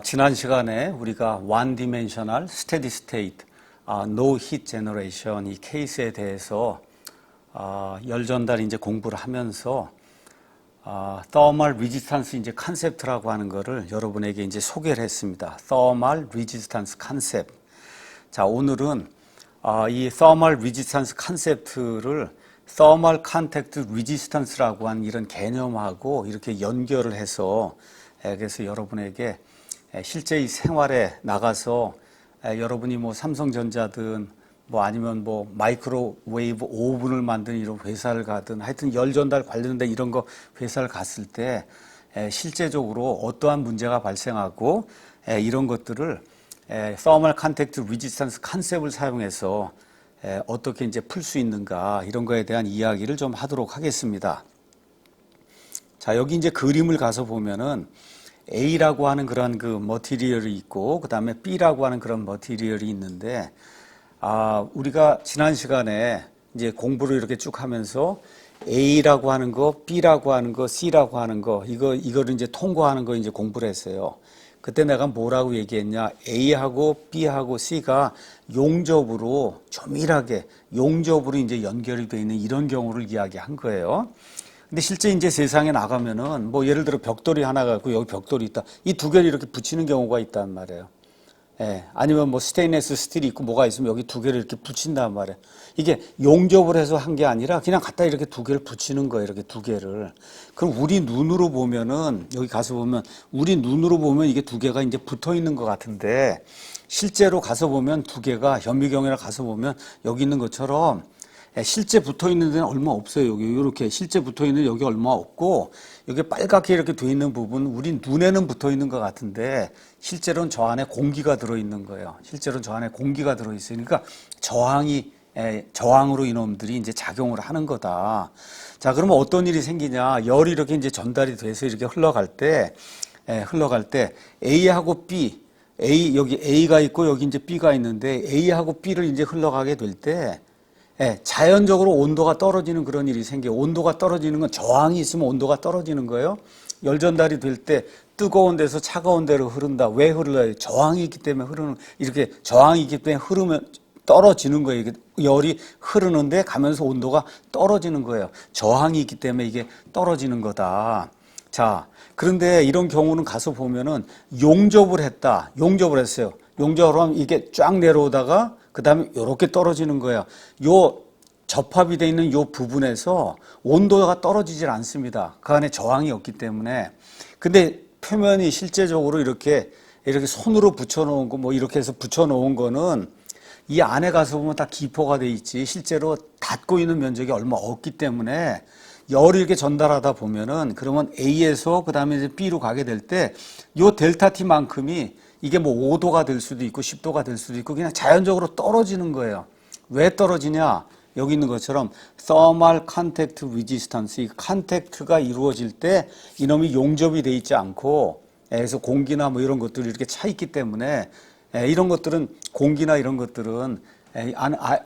지난 시간에 우리가 one dimensional steady state, no heat generation 이 케이스에 대해서 열 전달 이제 공부를 하면서 thermal resistance 이제 컨셉트라고 하는 거를 여러분에게 이제 소개를 했습니다. thermal resistance concept. 자, 오늘은 이 thermal resistance 컨셉트를 thermal contact resistance라고 하는 이런 개념하고 이렇게 연결을 해서 그래서 여러분에게 실제 이 생활에 나가서 여러분이 뭐 삼성전자든 뭐 아니면 뭐 마이크로웨이브 오븐을 만드는 이런 회사를 가든 하여튼 열 전달 관련된 이런 거 회사를 갔을 때 실제적으로 어떠한 문제가 발생하고 이런 것들을 thermal contact resistance 컨셉을 사용해서 어떻게 이제 풀 수 있는가 이런 거에 대한 이야기를 좀 하도록 하겠습니다. 자, 여기 이제 그림을 가서 보면은 A라고 하는 그런 그 머티리얼이 있고 그 다음에 B라고 하는 그런 머티리얼이 있는데 우리가 지난 시간에 이제 공부를 이렇게 쭉 하면서 A라고 하는 거, B라고 하는 거, C라고 하는 거 이거를 이제 통과하는 거 이제 공부를 했어요. 그때 내가 뭐라고 얘기했냐? A하고 B하고 C가 용접으로 조밀하게 용접으로 이제 연결이 되어 있는 이런 경우를 이야기한 거예요. 근데 실제 이제 세상에 나가면은 뭐 예를 들어 벽돌이 하나가 있고 여기 벽돌이 있다. 이 두 개를 이렇게 붙이는 경우가 있단 말이에요. 아니면 뭐 스테인리스 스틸이 있고 뭐가 있으면 여기 두 개를 이렇게 붙인단 말이에요. 이게 용접을 해서 한 게 아니라 그냥 갖다 이렇게 두 개를 붙이는 거예요. 이렇게 두 개를. 그럼 우리 눈으로 보면은 여기 가서 보면 우리 눈으로 보면 이게 두 개가 이제 붙어 있는 것 같은데 실제로 가서 보면 두 개가 현미경이라 가서 보면 여기 있는 것처럼 실제 붙어 있는 데는 얼마 없어요. 여기 이렇게 실제 붙어 있는 여기 얼마 없고 여기 빨갛게 이렇게 돼 있는 부분 우리 눈에는 붙어 있는 것 같은데 실제로는 저 안에 공기가 들어 있는 거예요. 실제로는 저 안에 공기가 들어 있어요. 그러니까 저항으로 이놈들이 이제 작용을 하는 거다. 자, 그러면 어떤 일이 생기냐? 열이 이렇게 이제 전달이 돼서 이렇게 흘러갈 때 A하고 B, 여기 A가 있고 여기 이제 B가 있는데 A하고 B를 이제 흘러가게 될 때 자연적으로 온도가 떨어지는 그런 일이 생겨요. 온도가 떨어지는 건 저항이 있으면 온도가 떨어지는 거예요. 열 전달이 될 때 뜨거운 데서 차가운 데로 흐른다. 왜 흘러요? 저항이 있기 때문에 이렇게 저항이 있기 때문에 흐르면 떨어지는 거예요. 이게 열이 흐르는데 가면서 온도가 떨어지는 거예요. 저항이 있기 때문에 이게 떨어지는 거다. 자, 그런데 이런 경우는 가서 보면은 용접을 했어요. 용접을 하면 이게 쫙 내려오다가 그 다음에 이렇게 떨어지는 거예요. 요 접합이 되어 있는 요 부분에서 온도가 떨어지질 않습니다. 그 안에 저항이 없기 때문에. 근데 표면이 실제적으로 이렇게 손으로 붙여놓은 거 뭐 이렇게 해서 붙여놓은 거는 이 안에 가서 보면 다 기포가 돼 있지 실제로 닿고 있는 면적이 얼마 없기 때문에 열을 이렇게 전달하다 보면은 그러면 A에서 그 다음에 이제 B로 가게 될 때 요 델타 T만큼이 이게 뭐 5도가 될 수도 있고 10도가 될 수도 있고 그냥 자연적으로 떨어지는 거예요. 왜 떨어지냐? 여기 있는 것처럼 thermal contact resistance, 이 컨택트가 이루어질 때 이놈이 용접이 돼 있지 않고 그래서 공기나 뭐 이런 것들이 이렇게 차 있기 때문에 이런 것들은 공기나 이런 것들은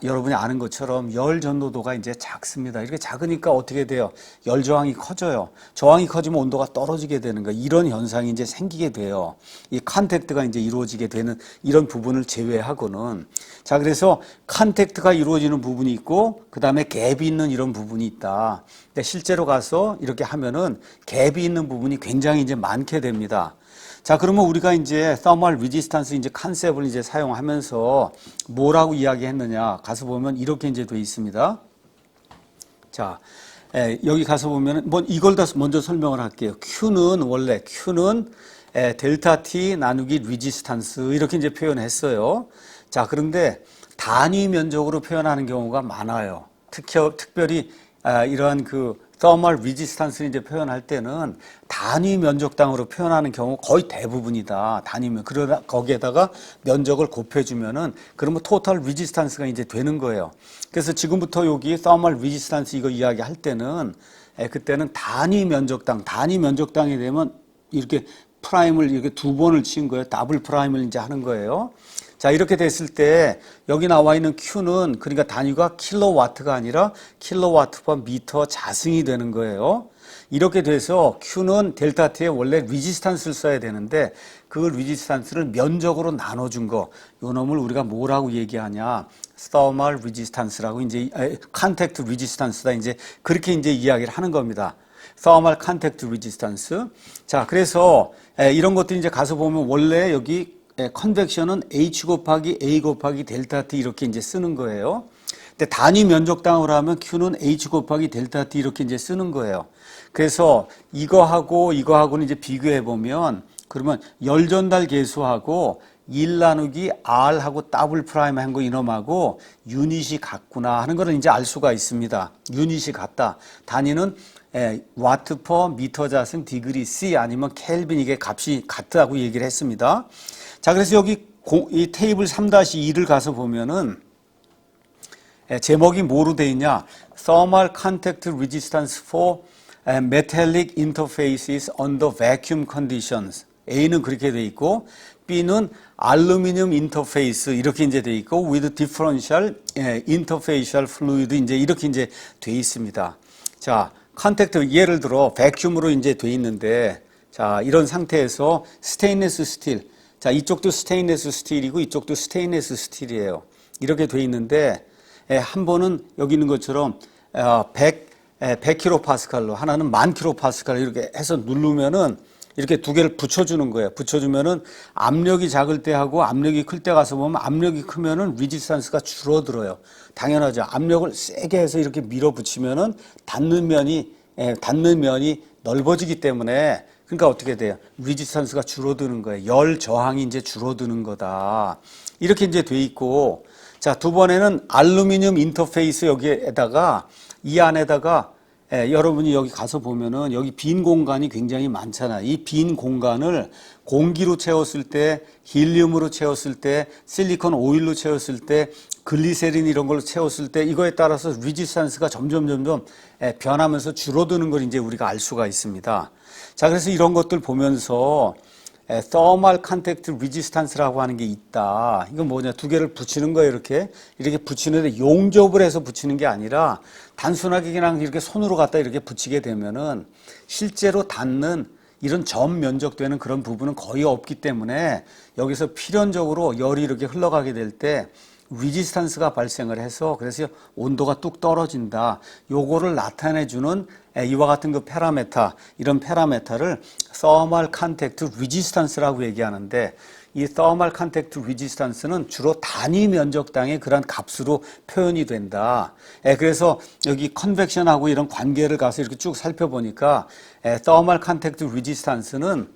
여러분이 아는 것처럼 열 전도도가 이제 작습니다. 이렇게 작으니까 어떻게 돼요? 열 저항이 커져요. 저항이 커지면 온도가 떨어지게 되는 거예요. 이런 현상이 이제 생기게 돼요. 이 컨택트가 이제 이루어지게 되는 이런 부분을 제외하고는. 자, 그래서 컨택트가 이루어지는 부분이 있고 그 다음에 갭이 있는 이런 부분이 있다. 근데 실제로 가서 이렇게 하면은 갭이 있는 부분이 굉장히 이제 많게 됩니다. 자, 그러면 우리가 이제 thermal resistance 이제 컨셉을 이제 사용하면서 뭐라고 이야기했느냐? 가서 보면 이렇게 이제 돼 있습니다. 자, 여기 가서 보면 뭐 이걸 다 먼저 설명을 할게요. Q는 델타 T 나누기 resistance 이렇게 이제 표현했어요. 자, 그런데 단위 면적으로 표현하는 경우가 많아요. 특별히 이러한 그 thermal resistance를 이제 표현할 때는 단위 면적당으로 표현하는 경우 거의 대부분이다. 그러다 거기에다가 면적을 곱해주면은 그러면 total resistance가 이제 되는 거예요. 그래서 지금부터 여기 thermal resistance 이거 이야기할 때는 그때는 단위 면적당이 되면 이렇게 프라임을 이렇게 두 번을 친 거예요. 더블 프라임을 이제 하는 거예요. 자, 이렇게 됐을 때 여기 나와 있는 Q는 그러니까 단위가 킬로와트가 아니라 킬로와트 퍼 미터 자승이 되는 거예요. 이렇게 돼서 Q는 델타 T에 원래 리지스탄스를 써야 되는데 그 리지스탄스를 면적으로 나눠준 거, 요 놈을 우리가 뭐라고 얘기하냐? thermal resistance라고 이제 contact resistance다 이제 그렇게 이제 이야기를 하는 겁니다. thermal contact resistance. 자, 그래서 이런 것들이 이제 가서 보면 원래 여기 컨벡션은 H 곱하기 A 곱하기 델타 T 이렇게 이제 쓰는 거예요. 근데 단위 면적당으로 하면 Q는 H 곱하기 델타 T 이렇게 이제 쓰는 거예요. 그래서 이거하고는 이제 비교해 보면 그러면 열 전달 계수하고 1 나누기 R하고 더블 프라임 한 거 이놈하고 유닛이 같구나 하는 거는 이제 알 수가 있습니다. 유닛이 같다. 단위는 와트 퍼 미터 자승 디그리 C 아니면 켈빈 이게 값이 같다고 얘기를 했습니다. 자, 그래서 여기 이 테이블 3-2를 가서 보면은 제목이 뭐로 돼 있냐? Thermal Contact Resistance for Metallic Interfaces under Vacuum Conditions. A는 그렇게 돼 있고 B는 알루미늄 인터페이스 이렇게 이제 돼 있고 with differential interfacial fluid 이제 이렇게 이제 돼 있습니다. 자, 컨택트 예를 들어 백큐음으로 이제 돼 있는데 자, 이런 상태에서 스테인리스 스틸. 자, 이쪽도 스테인리스 스틸이고 이쪽도 스테인리스 스틸이에요. 이렇게 돼 있는데 한 번은 여기 있는 것처럼 100kPa로 하나는 10,000kPa 이렇게 해서 누르면은 이렇게 두 개를 붙여주는 거예요. 붙여주면은 압력이 작을 때 하고 압력이 클 때 가서 보면 압력이 크면은 리지스탄스가 줄어들어요. 당연하죠. 압력을 세게 해서 이렇게 밀어붙이면은 닿는 면이 넓어지기 때문에 그러니까 어떻게 돼요? 리지스탄스가 줄어드는 거예요. 열 저항이 이제 줄어드는 거다. 이렇게 이제 돼 있고 자, 두 번에는 알루미늄 인터페이스 여기에다가 이 안에다가 여러분이 여기 가서 보면은 여기 빈 공간이 굉장히 많잖아. 이 빈 공간을 공기로 채웠을 때, 힐륨으로 채웠을 때, 실리콘 오일로 채웠을 때, 글리세린 이런 걸로 채웠을 때 이거에 따라서 리지스탄스가 점점 변하면서 줄어드는 걸 이제 우리가 알 수가 있습니다. 자, 그래서 이런 것들 보면서 thermal contact resistance라고 하는 게 있다. 이건 뭐냐? 두 개를 붙이는 거예요. 이렇게 붙이는데 용접을 해서 붙이는 게 아니라 단순하게 그냥 이렇게 손으로 갖다 이렇게 붙이게 되면은 실제로 닿는 이런 점 면적되는 그런 부분은 거의 없기 때문에 여기서 필연적으로 열이 이렇게 흘러가게 될 때 리지스탄스가 발생을 해서 그래서 온도가 뚝 떨어진다. 요거를 나타내주는 이와 같은 그 파라메타, 이런 파라메타를 thermal contact resistance라고 얘기하는데 이 thermal contact resistance는 주로 단위 면적당의 그런 값으로 표현이 된다. 그래서 여기 컨벡션하고 이런 관계를 가서 이렇게 쭉 살펴보니까 thermal contact resistance는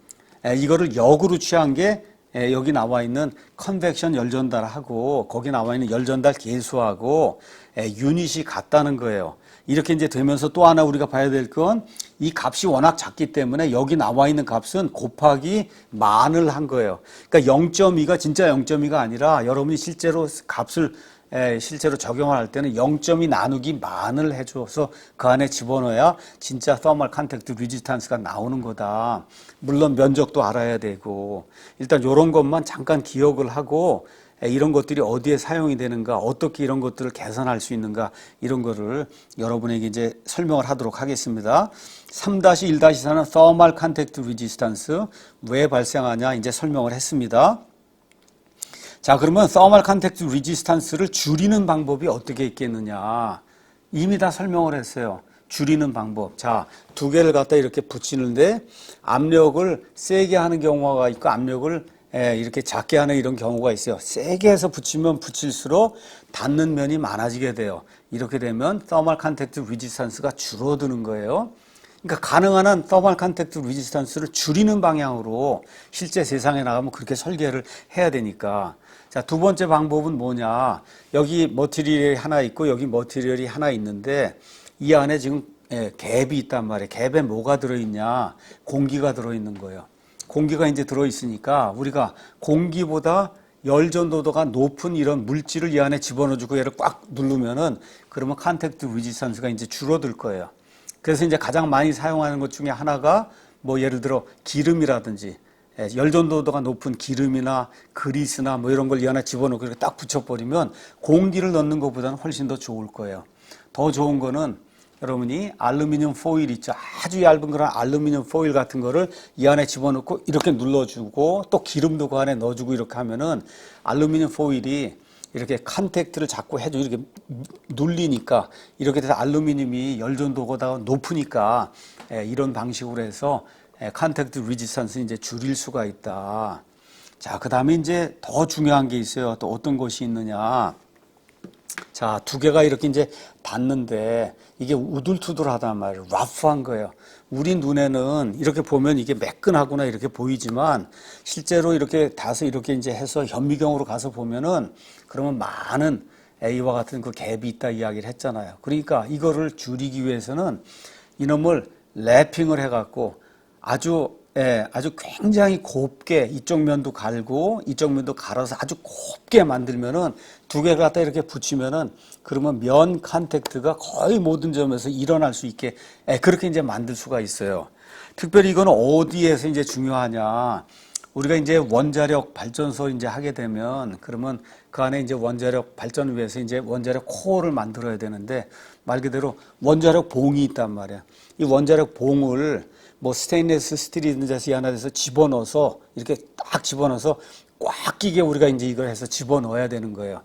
이거를 역으로 취한 게 여기 나와 있는 컨벡션 열전달하고 거기 나와 있는 열전달 계수하고 유닛이 같다는 거예요. 이렇게 이제 되면서 또 하나 우리가 봐야 될 건 이 값이 워낙 작기 때문에 여기 나와 있는 값은 곱하기 만을 한 거예요. 그러니까 0.2가 진짜 0.2가 아니라 여러분이 실제로 값을 실제로 적용을 할 때는 0.2 나누기 만을 해줘서 그 안에 집어넣어야 진짜 thermal contact resistance가 나오는 거다. 물론 면적도 알아야 되고 일단 이런 것만 잠깐 기억을 하고 이런 것들이 어디에 사용이 되는가, 어떻게 이런 것들을 개선할 수 있는가 이런 거를 여러분에게 이제 설명을 하도록 하겠습니다. 3-1-4는 thermal contact resistance 왜 발생하냐 이제 설명을 했습니다. 자, 그러면 thermal contact resistance를 줄이는 방법이 어떻게 있겠느냐. 이미 다 설명을 했어요. 줄이는 방법. 자, 두 개를 갖다 이렇게 붙이는데 압력을 세게 하는 경우가 있고 압력을 이렇게 작게 하는 이런 경우가 있어요. 세게 해서 붙이면 붙일수록 닿는 면이 많아지게 돼요. 이렇게 되면 thermal contact resistance가 줄어드는 거예요. 그러니까 가능한 한 thermal contact resistance를 줄이는 방향으로 실제 세상에 나가면 그렇게 설계를 해야 되니까. 자, 두 번째 방법은 뭐냐. 여기 머티리얼이 하나 있고 여기 머티리얼이 하나 있는데 이 안에 지금 갭이 있단 말이에요. 갭에 뭐가 들어있냐. 공기가 들어있는 거예요. 공기가 이제 들어있으니까 우리가 공기보다 열 전도도가 높은 이런 물질을 이 안에 집어넣어주고 얘를 꽉 누르면은 그러면 컨택트 리지스탄스가 이제 줄어들 거예요. 그래서 이제 가장 많이 사용하는 것 중에 하나가 뭐 예를 들어 기름이라든지 열전도도가 높은 기름이나 그리스나 뭐 이런 걸 이 안에 집어넣고 이렇게 딱 붙여버리면 공기를 넣는 것보다는 훨씬 더 좋을 거예요. 더 좋은 거는 여러분이 알루미늄 포일 있죠. 아주 얇은 그런 알루미늄 포일 같은 거를 이 안에 집어넣고 이렇게 눌러주고 또 기름도 그 안에 넣어주고 이렇게 하면은 알루미늄 포일이 이렇게 컨택트를 자꾸 해주고 이렇게 눌리니까 이렇게 돼서 알루미늄이 열전도가 높으니까 이런 방식으로 해서 컨택트 리지스턴스 이제 줄일 수가 있다. 자, 그 다음에 이제 더 중요한 게 있어요. 또 어떤 것이 있느냐. 자, 두 개가 이렇게 이제 닿는데 이게 우둘투둘하단 말이에요. 러프한 거예요. 우리 눈에는 이렇게 보면 이게 매끈하구나 이렇게 보이지만 실제로 이렇게 닿아서 이렇게 이제 해서 현미경으로 가서 보면은 그러면 많은 A와 같은 그 갭이 있다 이야기를 했잖아요. 그러니까 이거를 줄이기 위해서는 이놈을 랩핑을 해갖고 아주 굉장히 곱게 이쪽 면도 갈고 이쪽 면도 갈아서 아주 곱게 만들면은 두 개를 갖다 이렇게 붙이면은 그러면 면 컨택트가 거의 모든 점에서 일어날 수 있게 그렇게 이제 만들 수가 있어요. 특별히 이건 어디에서 이제 중요하냐. 우리가 이제 원자력 발전소 이제 하게 되면 그러면 그 안에 이제 원자력 발전을 위해서 이제 원자력 코어를 만들어야 되는데 말 그대로 원자력 봉이 있단 말이야. 이 원자력 봉을 뭐 스테인리스 스틸이든지 하나 돼서 집어넣어서 이렇게 딱 집어넣어서 꽉 끼게 우리가 이제 이걸 해서 집어넣어야 되는 거예요.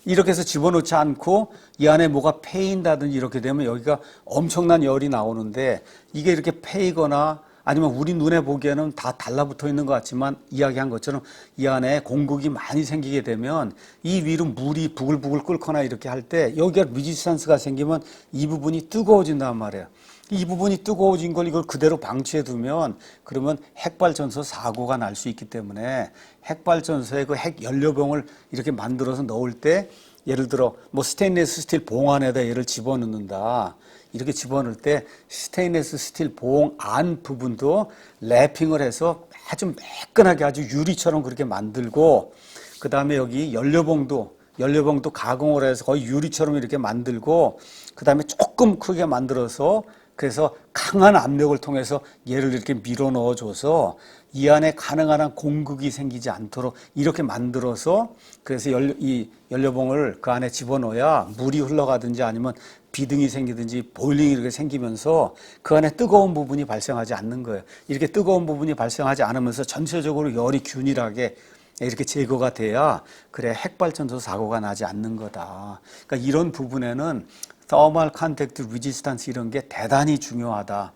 이렇게 해서 집어넣지 않고 이 안에 뭐가 패인다든지 이렇게 되면 여기가 엄청난 열이 나오는데 이게 이렇게 패이거나 아니면 우리 눈에 보기에는 다 달라붙어 있는 것 같지만 이야기한 것처럼 이 안에 공극이 많이 생기게 되면 이 위로 물이 부글부글 끓거나 이렇게 할 때 여기가 리지스탄스가 생기면 이 부분이 뜨거워진단 말이에요. 이 부분이 뜨거워진 걸 이걸 그대로 방치해 두면 그러면 핵발전소 사고가 날 수 있기 때문에 핵발전소에 그 핵 연료병을 이렇게 만들어서 넣을 때 예를 들어 뭐 스테인리스 스틸 봉 안에다 얘를 집어넣는다. 이렇게 집어넣을 때 스테인리스 스틸 봉 안 부분도 랩핑을 해서 아주 매끈하게 아주 유리처럼 그렇게 만들고 그 다음에 여기 연료봉도 가공을 해서 거의 유리처럼 이렇게 만들고 그 다음에 조금 크게 만들어서 그래서 강한 압력을 통해서 얘를 이렇게 밀어 넣어줘서 이 안에 가능한 한 공극이 생기지 않도록 이렇게 만들어서 그래서 이 연료봉을 그 안에 집어넣어야 물이 흘러가든지 아니면 비등이 생기든지 보일링이 이렇게 생기면서 그 안에 뜨거운 부분이 발생하지 않는 거예요. 이렇게 뜨거운 부분이 발생하지 않으면서 전체적으로 열이 균일하게 이렇게 제거가 돼야 그래 핵발전소 사고가 나지 않는 거다. 그러니까 이런 부분에는 Thermal Contact Resistance 이런 게 대단히 중요하다.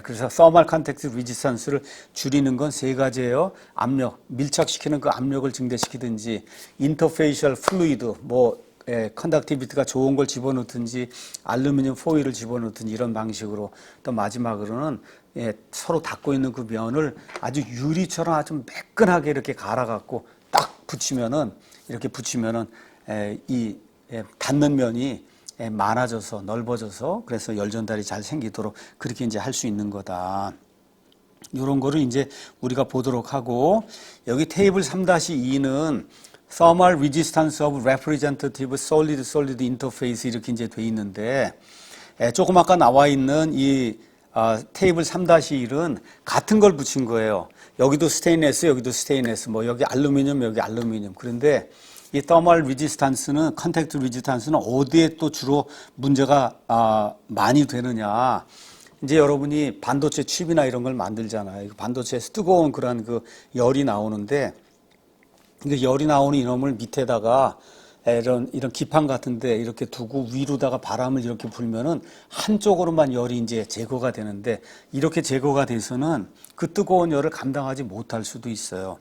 그래서 Thermal Contact Resistance를 줄이는 건 세 가지예요. 압력, 밀착시키는 그 압력을 증대시키든지, Interfacial Fluid, 컨덕티비티가 좋은 걸 집어넣든지, 알루미늄 포일을 집어넣든지 이런 방식으로 또 마지막으로는 서로 닿고 있는 그 면을 아주 유리처럼 아주 매끈하게 이렇게 갈아갖고 딱 붙이면은 이렇게 붙이면은 이 닿는 면이 많아져서 넓어져서 그래서 열 전달이 잘 생기도록 그렇게 이제 할 수 있는 거다. 이런 거를 이제 우리가 보도록 하고 여기 테이블 3-2는 Thermal Resistance of Representative Solid-Solid Interface 이렇게 이제 돼 있는데 조금 아까 나와 있는 이 테이블 3-1은 같은 걸 붙인 거예요. 여기도 스테인레스, 여기도 스테인레스, 뭐 여기 알루미늄, 여기 알루미늄. 그런데 이 Thermal Resistance는, Contact Resistance는 어디에 또 주로 문제가 많이 되느냐. 이제 여러분이 반도체 칩이나 이런 걸 만들잖아요. 반도체에서 뜨거운 그런 그 열이 나오는데 그 열이 나오는 이놈을 밑에다가 이런 기판 같은데 이렇게 두고 위로다가 바람을 이렇게 불면은 한쪽으로만 열이 이제 제거가 되는데 이렇게 제거가 돼서는 그 뜨거운 열을 감당하지 못할 수도 있어요.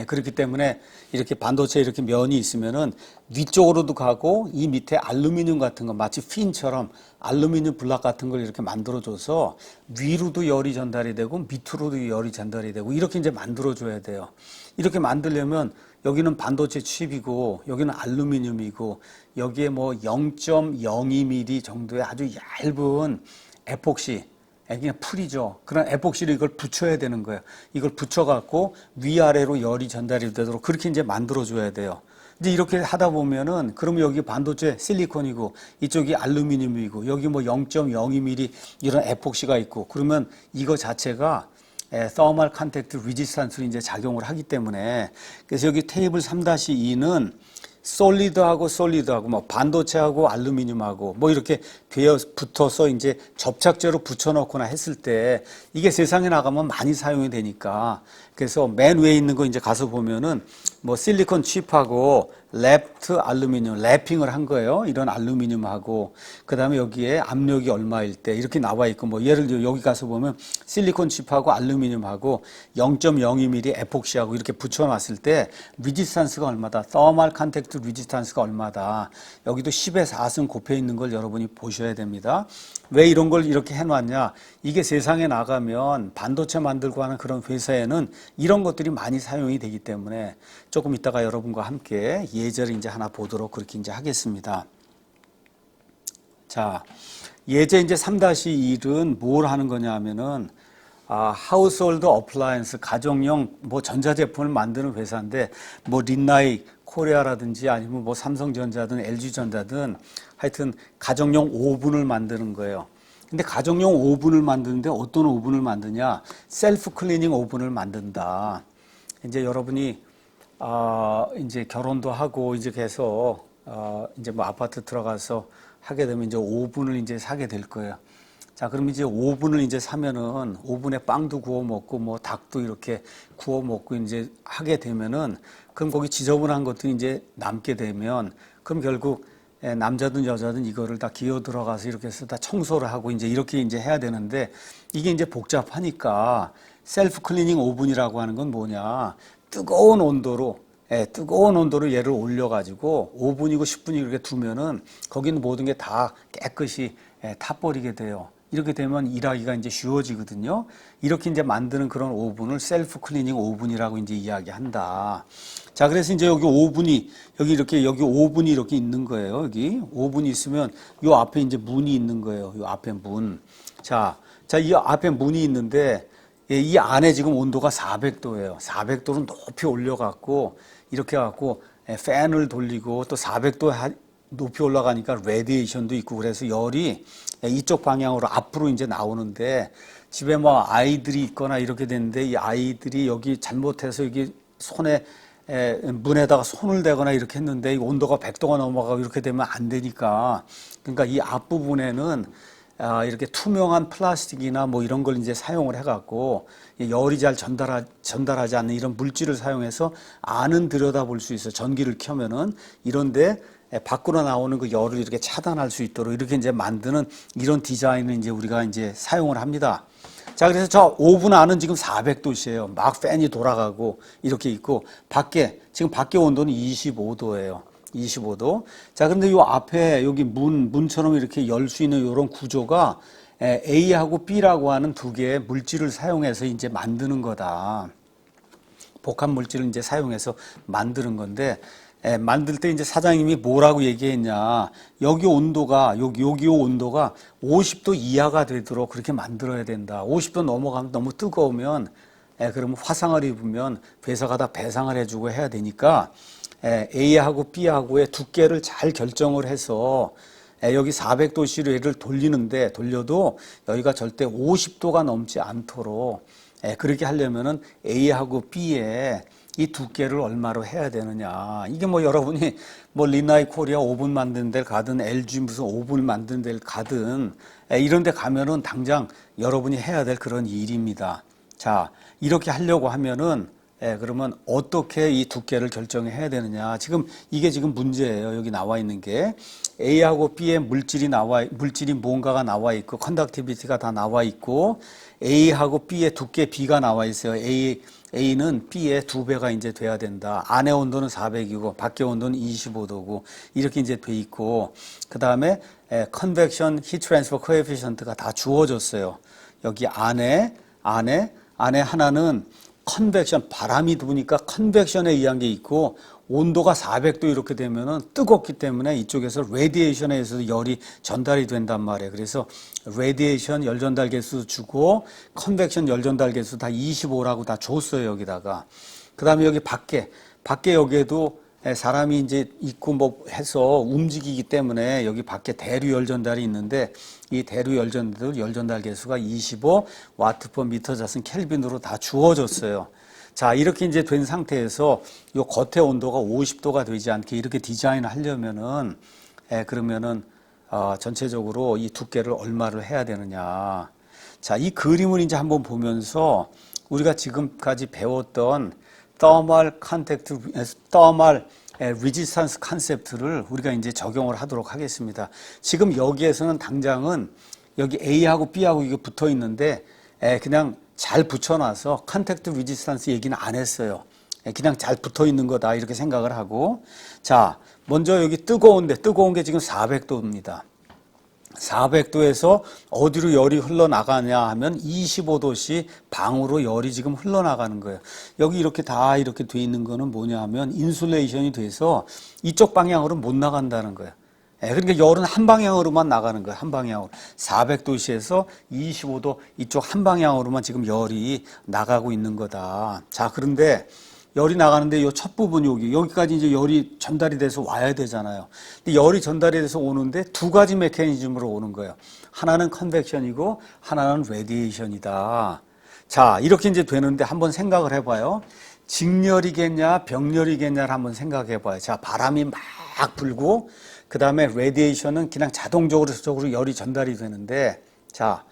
그렇기 때문에 이렇게 반도체 이렇게 면이 있으면은 위쪽으로도 가고 이 밑에 알루미늄 같은 거 마치 핀처럼 알루미늄 블락 같은 걸 이렇게 만들어줘서 위로도 열이 전달이 되고 밑으로도 열이 전달이 되고 이렇게 이제 만들어줘야 돼요. 이렇게 만들려면 여기는 반도체 칩이고 여기는 알루미늄이고 여기에 뭐 0.02mm 정도의 아주 얇은 에폭시 그냥 풀이죠. 그런 에폭시를 이걸 붙여야 되는 거예요. 이걸 붙여갖고 위아래로 열이 전달이 되도록 그렇게 이제 만들어줘야 돼요. 이제 이렇게 하다 보면은 그러면 여기 반도체 실리콘이고 이쪽이 알루미늄이고 여기 뭐 0.02mm 이런 에폭시가 있고 그러면 이거 자체가 thermal contact resistance로 이제 작용을 하기 때문에 그래서 여기 테이블 3-2는 솔리드하고 뭐 반도체하고 알루미늄하고 뭐 이렇게 붙어서 이제 접착제로 붙여놓거나 했을 때 이게 세상에 나가면 많이 사용이 되니까 그래서 맨 위에 있는 거 이제 가서 보면은 뭐 실리콘 칩하고 랩트 알루미늄 랩핑을 한 거예요. 이런 알루미늄하고 그다음에 여기에 압력이 얼마일 때 이렇게 나와 있고 뭐 예를 들어 여기 가서 보면 실리콘 칩하고 알루미늄하고 0.02mm 에폭시하고 이렇게 붙여놨을 때 리지스탄스가 얼마다 thermal contact resistance가 얼마다 여기도 10의 4승 곱해 있는 걸 여러분이 보셔야 됩니다. 왜 이런 걸 이렇게 해놨냐 이게 세상에 나가면 반도체 만들고 하는 그런 회사에는 이런 것들이 많이 사용이 되기 때문에 조금 이따가 여러분과 함께 예제를 이제 하나 보도록 그렇게 이제 하겠습니다. 자, 예제 이제 3-1은 뭘 하는 거냐 하면은 household appliance 가정용 뭐 전자제품을 만드는 회사인데 뭐 린나이 코리아라든지 아니면 뭐 삼성전자든 LG전자든 하여튼 가정용 오븐을 만드는 거예요. 근데 가정용 오븐을 만드는데 어떤 오븐을 만드냐? 셀프 클리닝 오븐을 만든다. 이제 여러분이 이제 결혼도 하고 이제 계속 이제 뭐 아파트 들어가서 하게 되면 이제 오븐을 이제 사게 될 거예요. 자, 그럼 이제 오븐을 이제 사면은 오븐에 빵도 구워 먹고 뭐 닭도 이렇게 구워 먹고 이제 하게 되면은 그럼 거기 지저분한 것들이 이제 남게 되면 그럼 결국 남자든 여자든 이거를 다 기어 들어가서 이렇게 해서 다 청소를 하고 이제 이렇게 이제 해야 되는데 이게 이제 복잡하니까 셀프 클리닝 오븐이라고 하는 건 뭐냐? 뜨거운 온도로 얘를 올려가지고 5분이고 10분이 이렇게 두면은 거기는 모든 게 다 깨끗이 타버리게 돼요. 이렇게 되면 일하기가 이제 쉬워지거든요. 이렇게 이제 만드는 그런 오븐을 셀프 클리닝 오븐이라고 이제 이야기한다. 자, 그래서 이제 여기 오븐이 여기 오븐이 이렇게 있는 거예요. 여기 오븐이 있으면 요 앞에 이제 문이 있는 거예요. 요 앞에 문. 자, 이 앞에 문이 있는데 이 안에 지금 온도가 400도예요. 400도로 높이 올려갖고 이렇게 해갖고 팬을 돌리고 또 400도 높이 올라가니까 레디에이션도 있고 그래서 열이 이쪽 방향으로 앞으로 이제 나오는데 집에 뭐 아이들이 있거나 이렇게 됐는데 이 아이들이 여기 잘못해서 여기 문에다가 손을 대거나 이렇게 했는데 이 온도가 100도가 넘어가고 이렇게 되면 안 되니까 그러니까 이 앞부분에는 이렇게 투명한 플라스틱이나 뭐 이런 걸 이제 사용을 해갖고 열이 잘 전달하지 않는 이런 물질을 사용해서 안은 들여다볼 수 있어. 전기를 켜면은 이런데 밖으로 나오는 그 열을 이렇게 차단할 수 있도록 이렇게 이제 만드는 이런 디자인을 이제 우리가 이제 사용을 합니다. 자, 그래서 저 오븐 안은 지금 400도씨예요. 막 팬이 돌아가고 이렇게 있고 지금 밖에 온도는 25도예요. 25도. 자, 그런데 요 앞에 여기 문처럼 이렇게 열 수 있는 이런 구조가 A하고 B라고 하는 두 개의 물질을 사용해서 이제 만드는 거다. 복합 물질을 이제 사용해서 만드는 건데, 만들 때 이제 사장님이 뭐라고 얘기했냐. 여기 온도가 50도 이하가 되도록 그렇게 만들어야 된다. 50도 넘어가면 너무 뜨거우면, 그러면 화상을 입으면 회사가 다 배상을 해주고 해야 되니까, A하고 B하고의 두께를 잘 결정을 해서 여기 400도씨로 얘를 돌려도 여기가 절대 50도가 넘지 않도록 그렇게 하려면은 A하고 B의 이 두께를 얼마로 해야 되느냐. 이게 뭐 여러분이 뭐 리나이 코리아 오븐 만드는 데를 가든 LG 무슨 오븐 만드는 데를 가든 이런 데 가면은 당장 여러분이 해야 될 그런 일입니다. 자, 이렇게 하려고 하면은 그러면 어떻게 이 두께를 결정해야 되느냐. 이게 지금 문제예요. 여기 나와 있는 게 A하고 B의 물질이 뭔가가 나와 있고 컨덕티비티가 다 나와 있고 A하고 B의 두께 B가 나와 있어요. A는 B의 2배가 이제 돼야 된다. 안의 온도는 400이고 밖의 온도는 25도고 이렇게 이제 돼 있고 그 다음에 컨벡션 히트 트랜스퍼 코에피션트가 다 주어졌어요. 여기 안에 하나는 컨벡션, 바람이 부니까 컨벡션에 의한 게 있고 온도가 400도 이렇게 되면은 뜨겁기 때문에 이쪽에서 레디에이션에 의해서 열이 전달이 된단 말이에요. 그래서 레디에이션 열 전달 개수 주고 컨벡션 열 전달 개수 다 25라고 다 줬어요. 여기다가. 그 다음에 여기 밖에 여기에도 사람이 이제 있고 뭐 해서 움직이기 때문에 여기 밖에 대류 열전달이 있는데 이 대류 열전달 계수가 25 와트 퍼 미터 자승 켈빈으로 다 주어졌어요. 자, 이렇게 이제 된 상태에서 요 겉의 온도가 50도가 되지 않게 이렇게 디자인을 하려면은 그러면은 전체적으로 이 두께를 얼마를 해야 되느냐. 자, 이 그림을 이제 한번 보면서 우리가 지금까지 배웠던 thermal contact, thermal resistance 컨셉트를 우리가 이제 적용을 하도록 하겠습니다. 지금 여기에서는 당장은 여기 A하고 B하고 이게 붙어 있는데 그냥 잘 붙여놔서 컨택트 리지스탄스 얘기는 안 했어요. 그냥 잘 붙어 있는 거다 이렇게 생각을 하고, 자, 먼저 여기 뜨거운 게 지금 400도입니다. 400도에서 어디로 열이 흘러나가냐 하면 25도씨 방으로 열이 지금 흘러나가는 거예요. 여기 이렇게 다 이렇게 돼 있는 거는 뭐냐 하면 인슐레이션이 돼서 이쪽 방향으로 못 나간다는 거예요. 그러니까 열은 한 방향으로만 나가는 거예요. 한 방향으로. 400도씨에서 25도 이쪽 한 방향으로만 지금 열이 나가고 있는 거다. 자, 그런데 열이 나가는데 요 첫 부분 여기까지 이제 열이 전달이 돼서 와야 되잖아요. 근데 열이 전달이 돼서 오는데 두 가지 메커니즘으로 오는 거예요. 하나는 컨벡션이고 하나는 레디에이션이다. 자, 이렇게 이제 되는데 한번 생각을 해봐요. 직열이겠냐, 병열이겠냐를 한번 생각해 봐요. 자, 바람이 막 불고, 그 다음에 레디에이션은 그냥 자동적으로 열이 전달이 되는데, 자,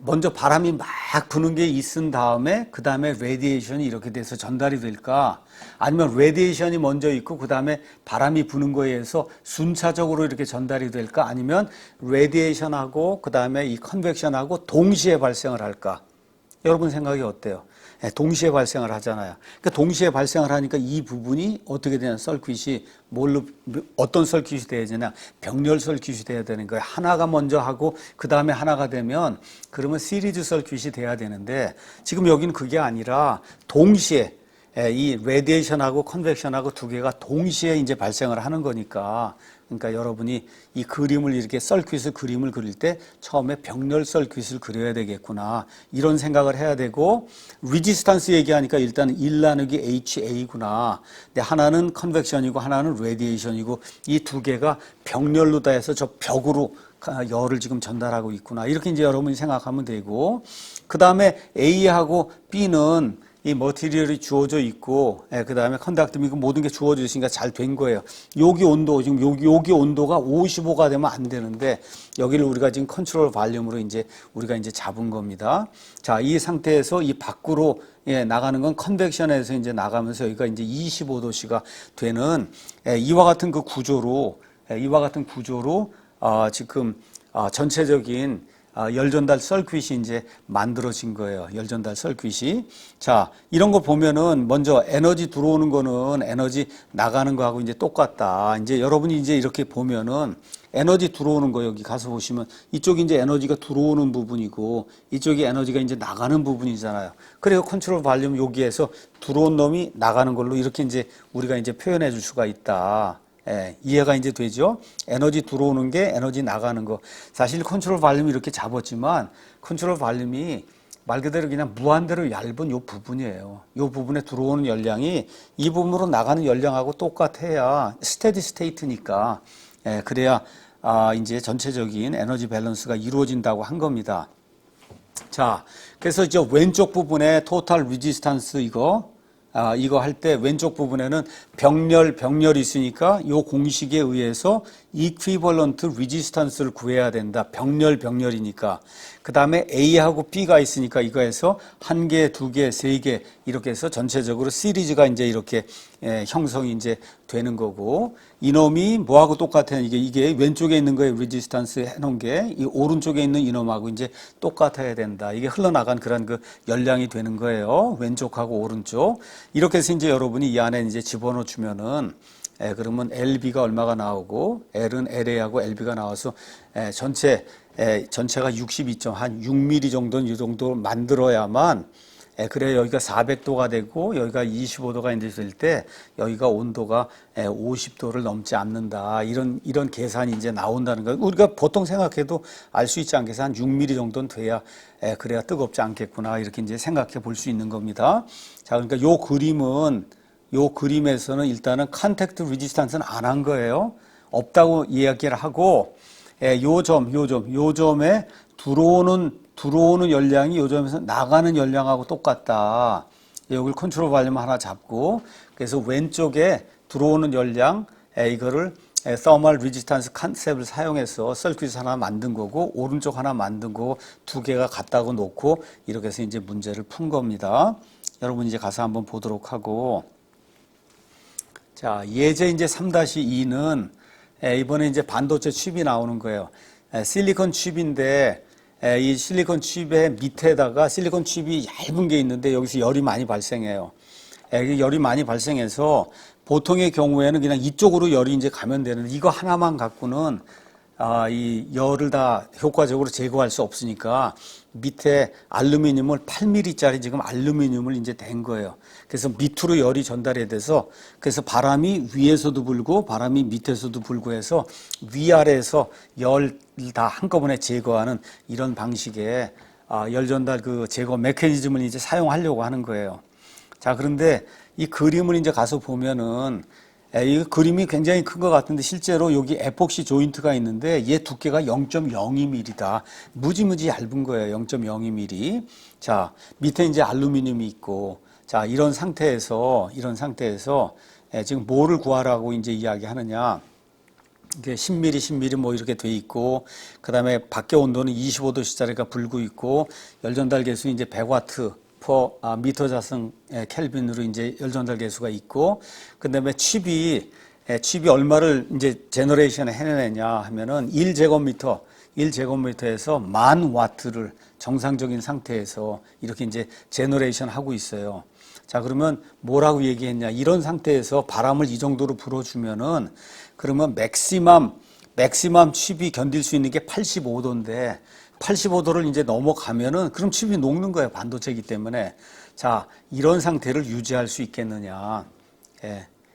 먼저 바람이 막 부는 게 있은 다음에, 그 다음에 레디에이션이 이렇게 돼서 전달이 될까? 아니면 레디에이션이 먼저 있고, 그 다음에 바람이 부는 거에 의해서 순차적으로 이렇게 전달이 될까? 아니면 레디에이션하고, 그 다음에 이 컨벡션하고 동시에 발생을 할까? 여러분 생각이 어때요? 동시에 발생을 하잖아요. 그러니까 동시에 발생을 하니까 이 부분이 어떻게 되냐, 서킷이 어떤 서킷이 돼야 되냐, 병렬 서킷이 돼야 되는 거예요. 하나가 먼저 하고 그 다음에 하나가 되면 그러면 시리즈 서킷이 돼야 되는데 지금 여기는 그게 아니라 동시에 이 레디에이션하고 컨벡션하고 두 개가 동시에 이제 발생을 하는 거니까, 그러니까 여러분이 이 그림을 이렇게 서킷을 그림을 그릴 때 처음에 병렬 서킷을 그려야 되겠구나 이런 생각을 해야 되고, 리지스탄스 얘기하니까 일단 1 나누기 HA구나. 근데 하나는 컨벡션이고 하나는 레디에이션이고 이 두 개가 병렬로 다 해서 저 벽으로 열을 지금 전달하고 있구나. 이렇게 이제 여러분이 생각하면 되고, 그 다음에 A하고 B는 이 머티리얼이 주어져 있고, 그 다음에 컨덕트미고 모든 게 주어져 있으니까 잘 된 거예요. 여기 온도, 지금 여기 온도가 55가 되면 안 되는데, 여기를 우리가 지금 컨트롤 발륨으로 이제 우리가 이제 잡은 겁니다. 자, 이 상태에서 이 밖으로 나가는 건 컨벡션에서 이제 나가면서 여기가 이제 25도씨가 되는 이와 같은 그 구조로, 지금 전체적인 열 전달 서킷이 이제 만들어진 거예요. 열 전달 서킷이. 자, 이런 거 보면은 먼저 에너지 들어오는 거는 에너지 나가는 거하고 이제 똑같다. 이제 여러분이 이제 이렇게 보면은 에너지 들어오는 거 여기 가서 보시면 이쪽이 이제 에너지가 들어오는 부분이고 이쪽이 에너지가 이제 나가는 부분이잖아요. 그래서 컨트롤 발륨 여기에서 들어온 놈이 나가는 걸로 이렇게 이제 우리가 이제 표현해 줄 수가 있다. 이해가 이제 되죠? 에너지 들어오는 게 에너지 나가는 거. 사실 컨트롤 발륨이 이렇게 잡았지만 컨트롤 발륨이 말 그대로 그냥 무한대로 얇은 요 부분이에요. 요 부분에 들어오는 열량이 이 부분으로 나가는 열량하고 똑같아야 스테디 스테이트니까. 그래야 이제 전체적인 에너지 밸런스가 이루어진다고 한 겁니다. 자, 그래서 이제 왼쪽 부분에 토탈 리지스탄스 이거 할 때 왼쪽 부분에는 병렬이 있으니까 이 공식에 의해서 equivalent resistance를 구해야 된다. 병렬이니까. 그 다음에 A하고 B가 있으니까 이거에서 한 개, 두 개, 세 개 이렇게 해서 전체적으로 시리즈가 이제 이렇게 형성이 이제 되는 거고, 이놈이 뭐하고 똑같아요? 이게 왼쪽에 있는 거에 레지스탄스 해놓은 게 이 오른쪽에 있는 이놈하고 이제 똑같아야 된다. 이게 흘러나간 그런 그 열량이 되는 거예요. 왼쪽하고 오른쪽. 이렇게 해서 이제 여러분이 이 안에 이제 집어넣어 주면은 그러면 LB가 얼마가 나오고 L은 LA하고 LB가 나와서 전체가 62점 한 6mm 정도는 이 정도 만들어야만 그래 여기가 400도가 되고 여기가 25도가 이제 될 때 여기가 온도가 50도를 넘지 않는다. 이런 계산이 이제 나온다는 거예요. 우리가 보통 생각해도 알 수 있지 않겠어요? 한 6mm 정도는 돼야 그래야 뜨겁지 않겠구나. 이렇게 이제 생각해 볼 수 있는 겁니다. 자, 그러니까 요 그림은 요 그림에서는 일단은 컨택트 리지스탄스는 안 한 거예요. 없다고 이야기를 하고, 요 점에 들어오는 열량이 요 점에서 나가는 열량하고 똑같다. 여기를 컨트롤 발륨 하나 잡고, 그래서 왼쪽에 들어오는 열량, 이거를 서멀 리지스탄스 컨셉을 사용해서 서큐트 하나 만든 거고, 오른쪽 하나 만든 거고, 두 개가 같다고 놓고, 이렇게 해서 이제 문제를 푼 겁니다. 여러분 이제 가서 한번 보도록 하고, 자, 예제 이제 3-2는 이번에 이제 반도체 칩이 나오는 거예요. 실리콘 칩인데, 이 실리콘 칩의 밑에다가 실리콘 칩이 얇은 게 있는데 여기서 열이 많이 발생해요. 열이 많이 발생해서 보통의 경우에는 그냥 이쪽으로 열이 이제 가면 되는데 이거 하나만 갖고는 이 열을 다 효과적으로 제거할 수 없으니까 밑에 알루미늄을 8mm짜리 지금 알루미늄을 이제 댄 거예요. 그래서 밑으로 열이 전달이 돼서 그래서 바람이 위에서도 불고 바람이 밑에서도 불고 해서 위아래에서 열 다 한꺼번에 제거하는 이런 방식의 열 전달 그 제거 메커니즘을 이제 사용하려고 하는 거예요. 자, 그런데 이 그림을 이제 가서 보면은 이 그림이 굉장히 큰 것 같은데 실제로 여기 에폭시 조인트가 있는데 얘 두께가 0.02mm다. 무지무지 얇은 거예요. 0.02mm. 자, 밑에 이제 알루미늄이 있고, 자, 이런 상태에서 지금 뭐를 구하라고 이제 이야기하느냐. 이게 10mm 뭐 이렇게 돼 있고, 그 다음에 밖에 온도는 25도씨짜리가 불고 있고, 열 전달 계수 이제 100W. 미터 자승 켈빈으로 이제 열 전달 계수가 있고, 그 다음에 칩이 얼마를 이제 제너레이션을 해내느냐 하면은 1제곱미터에서 10,000W를 정상적인 상태에서 이렇게 이제 제너레이션 하고 있어요. 자, 그러면 뭐라고 얘기했냐. 이런 상태에서 바람을 이 정도로 불어주면은 그러면 맥시멈 칩이 견딜 수 있는 게 85도인데 85도를 이제 넘어가면은 그럼 칩이 녹는 거예요. 반도체이기 때문에. 자, 이런 상태를 유지할 수 있겠느냐.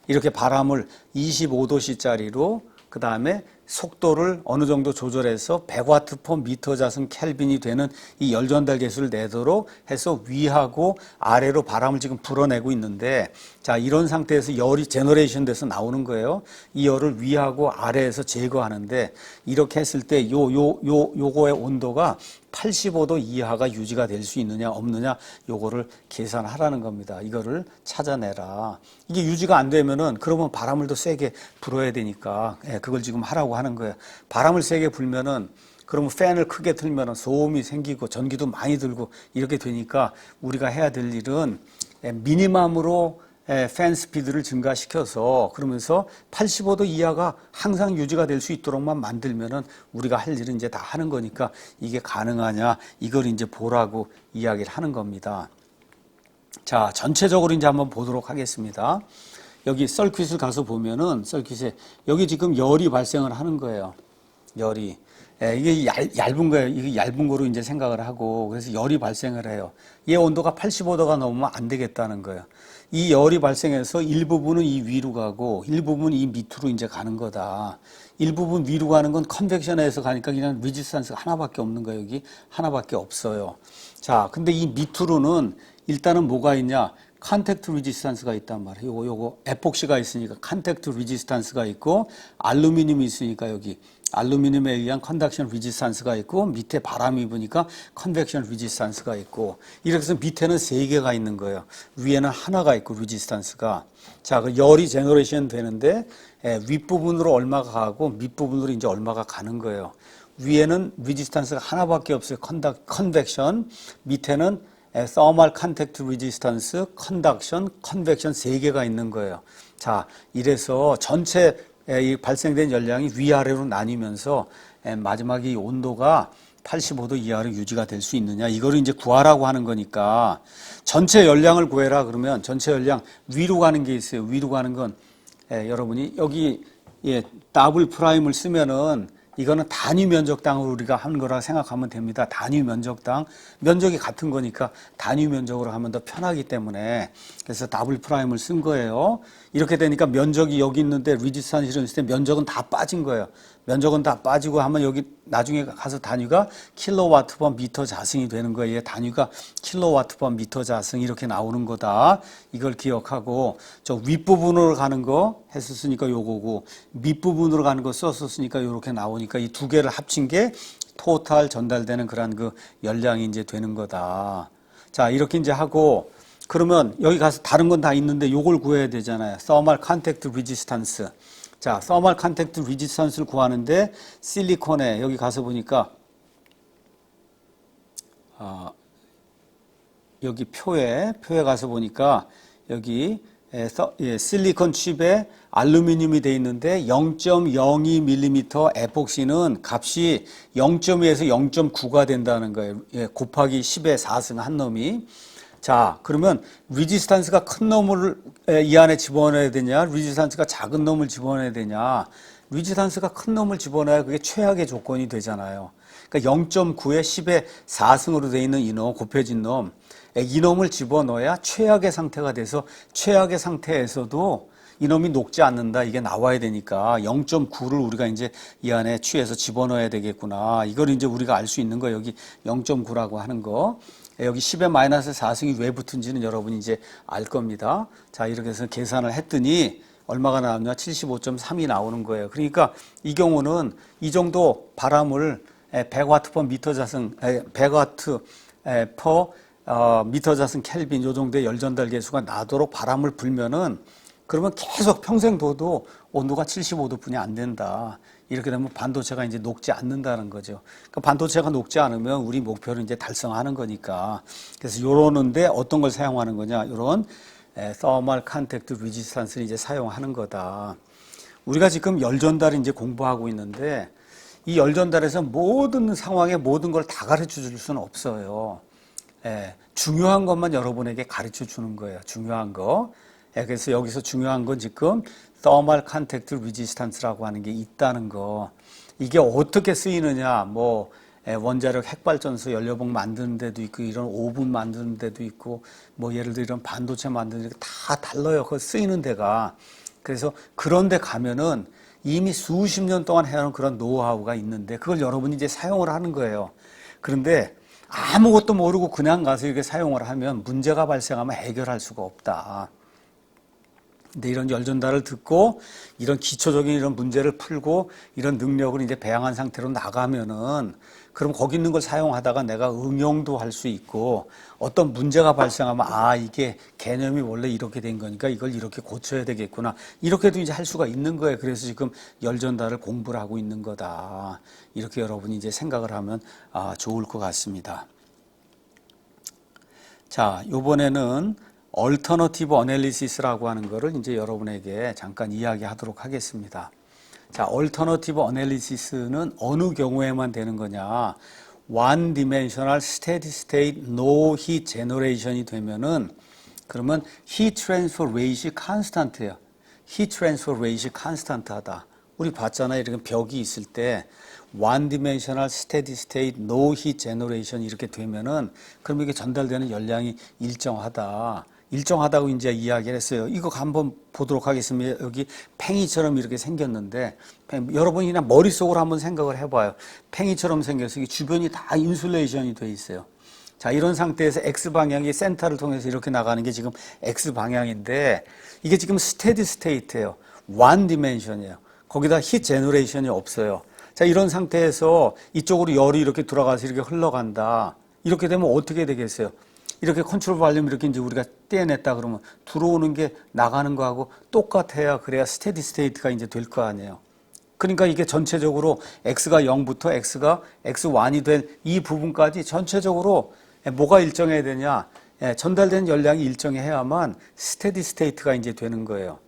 이렇게 바람을 25도씨짜리로 그 다음에 속도를 어느 정도 조절해서 100W/m 자승 켈빈이 되는 이 열 전달 계수를 내도록 해서 위하고 아래로 바람을 지금 불어내고 있는데, 자, 이런 상태에서 열이 제너레이션 돼서 나오는 거예요. 이 열을 위하고 아래에서 제거하는데 이렇게 했을 때 요거의 온도가 85도 이하가 유지가 될 수 있느냐 없느냐 요거를 계산하라는 겁니다. 이거를 찾아내라. 이게 유지가 안 되면은 그러면 바람을 더 세게 불어야 되니까 그걸 지금 하라고 하는 거예요. 바람을 세게 불면은 그러면 팬을 크게 틀면은 소음이 생기고 전기도 많이 들고 이렇게 되니까 우리가 해야 될 일은 미니멈으로 팬 스피드를 증가시켜서 그러면서 85도 이하가 항상 유지가 될 수 있도록만 만들면은 우리가 할 일은 이제 다 하는 거니까 이게 가능하냐 이걸 이제 보라고 이야기를 하는 겁니다. 자, 전체적으로 이제 한번 보도록 하겠습니다. 여기 서큐트를 가서 보면은 서큐트에 여기 지금 열이 발생을 하는 거예요. 열이. 이게 얇은 거예요. 이게 얇은 거로 이제 생각을 하고 그래서 열이 발생을 해요. 얘 온도가 85도가 넘으면 안 되겠다는 거예요. 이 열이 발생해서 일부분은 이 위로 가고 일부분은 이 밑으로 이제 가는 거다. 일부분 위로 가는 건 컨벡션에서 가니까 그냥 리지스탄스가 하나밖에 없는 거예요. 여기 하나밖에 없어요. 자, 근데 이 밑으로는 일단은 뭐가 있냐? 컨택트 리지스탄스가 있단 말이에요. 요거 에폭시가 있으니까 컨택트 리지스탄스가 있고 알루미늄이 있으니까 여기 알루미늄에 의한 컨덕션 리지스탄스가 있고 밑에 바람이 부니까 컨벡션 리지스탄스가 있고 이렇게 해서 밑에는 세 개가 있는 거예요. 위에는 하나가 있고 리지스탄스가. 자, 그 열이 제너레이션 되는데 윗부분으로 얼마가 가고 밑부분으로 이제 얼마가 가는 거예요. 위에는 리지스탄스가 하나밖에 없어요. 컨벡션. 밑에는 thermal contact resistance, conduction, convection 세 개가 있는 거예요. 자, 이래서 전체 이 발생된 열량이 위아래로 나뉘면서 마지막에 이 온도가 85도 이하로 유지가 될 수 있느냐 이거를 이제 구하라고 하는 거니까 전체 열량을 구해라 그러면 전체 열량 위로 가는 게 있어요. 위로 가는 건 여러분이 여기 더블 프라임을 쓰면은 이거는 단위 면적당으로 우리가 하는 거라 생각하면 됩니다. 단위 면적당. 면적이 같은 거니까 단위 면적으로 하면 더 편하기 때문에 그래서 더블 프라임을 쓴 거예요. 이렇게 되니까 면적이 여기 있는데 리지스탄스 이런 있을 때 면적은 다 빠진 거예요. 면적은 다 빠지고 하면 여기 나중에 가서 단위가 킬로와트 퍼 미터 자승이 되는 거예요. 단위가 킬로와트 퍼 미터 자승 이렇게 나오는 거다. 이걸 기억하고 저 윗부분으로 가는 거 했었으니까 요거고 밑부분으로 가는 거 썼었으니까 요렇게 나오니까 이 두 개를 합친 게 토탈 전달되는 그런 그 열량이 이제 되는 거다. 자, 이렇게 이제 하고 그러면 여기 가서 다른 건 다 있는데 요걸 구해야 되잖아요. Thermal Contact Resistance. 자, Thermal Contact Resistance를 구하는데 실리콘에 여기 가서 보니까 여기 표에 가서 보니까 여기 실리콘 칩에 알루미늄이 돼 있는데 0.02mm 에폭시는 값이 0.2에서 0.9가 된다는 거예요. 곱하기 10의 4승 한 놈이. 자, 그러면 리지스탄스가 큰 놈을 이 안에 집어넣어야 되냐? 리지스탄스가 작은 놈을 집어넣어야 되냐? 리지스탄스가 큰 놈을 집어넣어야 그게 최악의 조건이 되잖아요. 그러니까 0.9에 10의 4승으로 돼 있는 이놈, 곱해진 놈. 이놈을 집어넣어야 최악의 상태가 돼서 최악의 상태에서도 이놈이 녹지 않는다. 이게 나와야 되니까 0.9를 우리가 이제 이 안에 취해서 집어넣어야 되겠구나. 이걸 이제 우리가 알 수 있는 거 여기 0.9라고 하는 거. 여기 10의 마이너스 4승이 왜 붙은지는 여러분이 이제 알 겁니다. 자, 이렇게 해서 계산을 했더니 얼마가 나왔냐? 75.3이 나오는 거예요. 그러니까 이 경우는 이 정도 바람을 100와트 퍼 미터 자승, 100와트 퍼 미터 자승 켈빈 요 정도의 열 전달 계수가 나도록 바람을 불면은 그러면 계속 평생 둬도 온도가 75도뿐이 안 된다. 이렇게 되면 반도체가 이제 녹지 않는다는 거죠. 그러니까 반도체가 녹지 않으면 우리 목표를 이제 달성하는 거니까. 그래서 요러는데 어떤 걸 사용하는 거냐? 요런 Thermal Contact Resistance를 이제 사용하는 거다. 우리가 지금 열 전달을 이제 공부하고 있는데 이 열 전달에서 모든 상황에 모든 걸 다 가르쳐 줄 수는 없어요. 중요한 것만 여러분에게 가르쳐 주는 거예요. 중요한 거. 그래서 여기서 중요한 건 지금 Thermal Contact Resistance라고 하는 게 있다는 거. 이게 어떻게 쓰이느냐, 뭐, 원자력 핵발전소 연료봉 만드는 데도 있고, 이런 오븐 만드는 데도 있고, 뭐, 예를 들어 이런 반도체 만드는 데 다 달라요. 그 쓰이는 데가. 그래서 그런 데 가면은 이미 수십 년 동안 해온 그런 노하우가 있는데, 그걸 여러분이 이제 사용을 하는 거예요. 그런데 아무것도 모르고 그냥 가서 이렇게 사용을 하면 문제가 발생하면 해결할 수가 없다. 근데 이런 열 전달을 듣고 이런 기초적인 이런 문제를 풀고 이런 능력을 이제 배양한 상태로 나가면은 그럼 거기 있는 걸 사용하다가 내가 응용도 할 수 있고 어떤 문제가 발생하면 아, 이게 개념이 원래 이렇게 된 거니까 이걸 이렇게 고쳐야 되겠구나. 이렇게도 이제 할 수가 있는 거예요. 그래서 지금 열 전달을 공부를 하고 있는 거다. 이렇게 여러분이 이제 생각을 하면 좋을 것 같습니다. 자, 요번에는 얼터너티브 어널리시스라고 하는 거를 이제 여러분에게 잠깐 이야기하도록 하겠습니다. 자, 얼터너티브 어널리시스는 어느 경우에만 되는 거냐? one dimensional steady state no heat generation이 되면은 그러면 heat transfer rate이 constant예요. heat transfer rate이 constant하다. 우리 봤잖아요. 이렇게 벽이 있을 때 one dimensional steady state no heat generation 이렇게 되면은 그럼 이게 전달되는 열량이 일정하다. 일정하다고 이제 이야기를 했어요. 이거 한번 보도록 하겠습니다. 여기 팽이처럼 이렇게 생겼는데 여러분이 그냥 머릿속으로 한번 생각을 해봐요. 팽이처럼 생겨서 이게 주변이 다 인슐레이션이 돼 있어요. 자, 이런 상태에서 X방향이 센터를 통해서 이렇게 나가는 게 지금 X방향인데 이게 지금 스테디 스테이트예요. one dimension이에요. 거기다 히트 제너레이션이 없어요. 자, 이런 상태에서 이쪽으로 열이 이렇게 들어가서 이렇게 흘러간다. 이렇게 되면 어떻게 되겠어요? 이렇게 컨트롤 발륨 이렇게 이제 우리가 떼어냈다 그러면 들어오는 게 나가는 거하고 똑같아야 그래야 스테디 스테이트가 이제 될 거 아니에요. 그러니까 이게 전체적으로 X가 0부터 X가 X1이 된 이 부분까지 전체적으로 뭐가 일정해야 되냐? 전달된 열량이 일정해야만 스테디 스테이트가 이제 되는 거예요.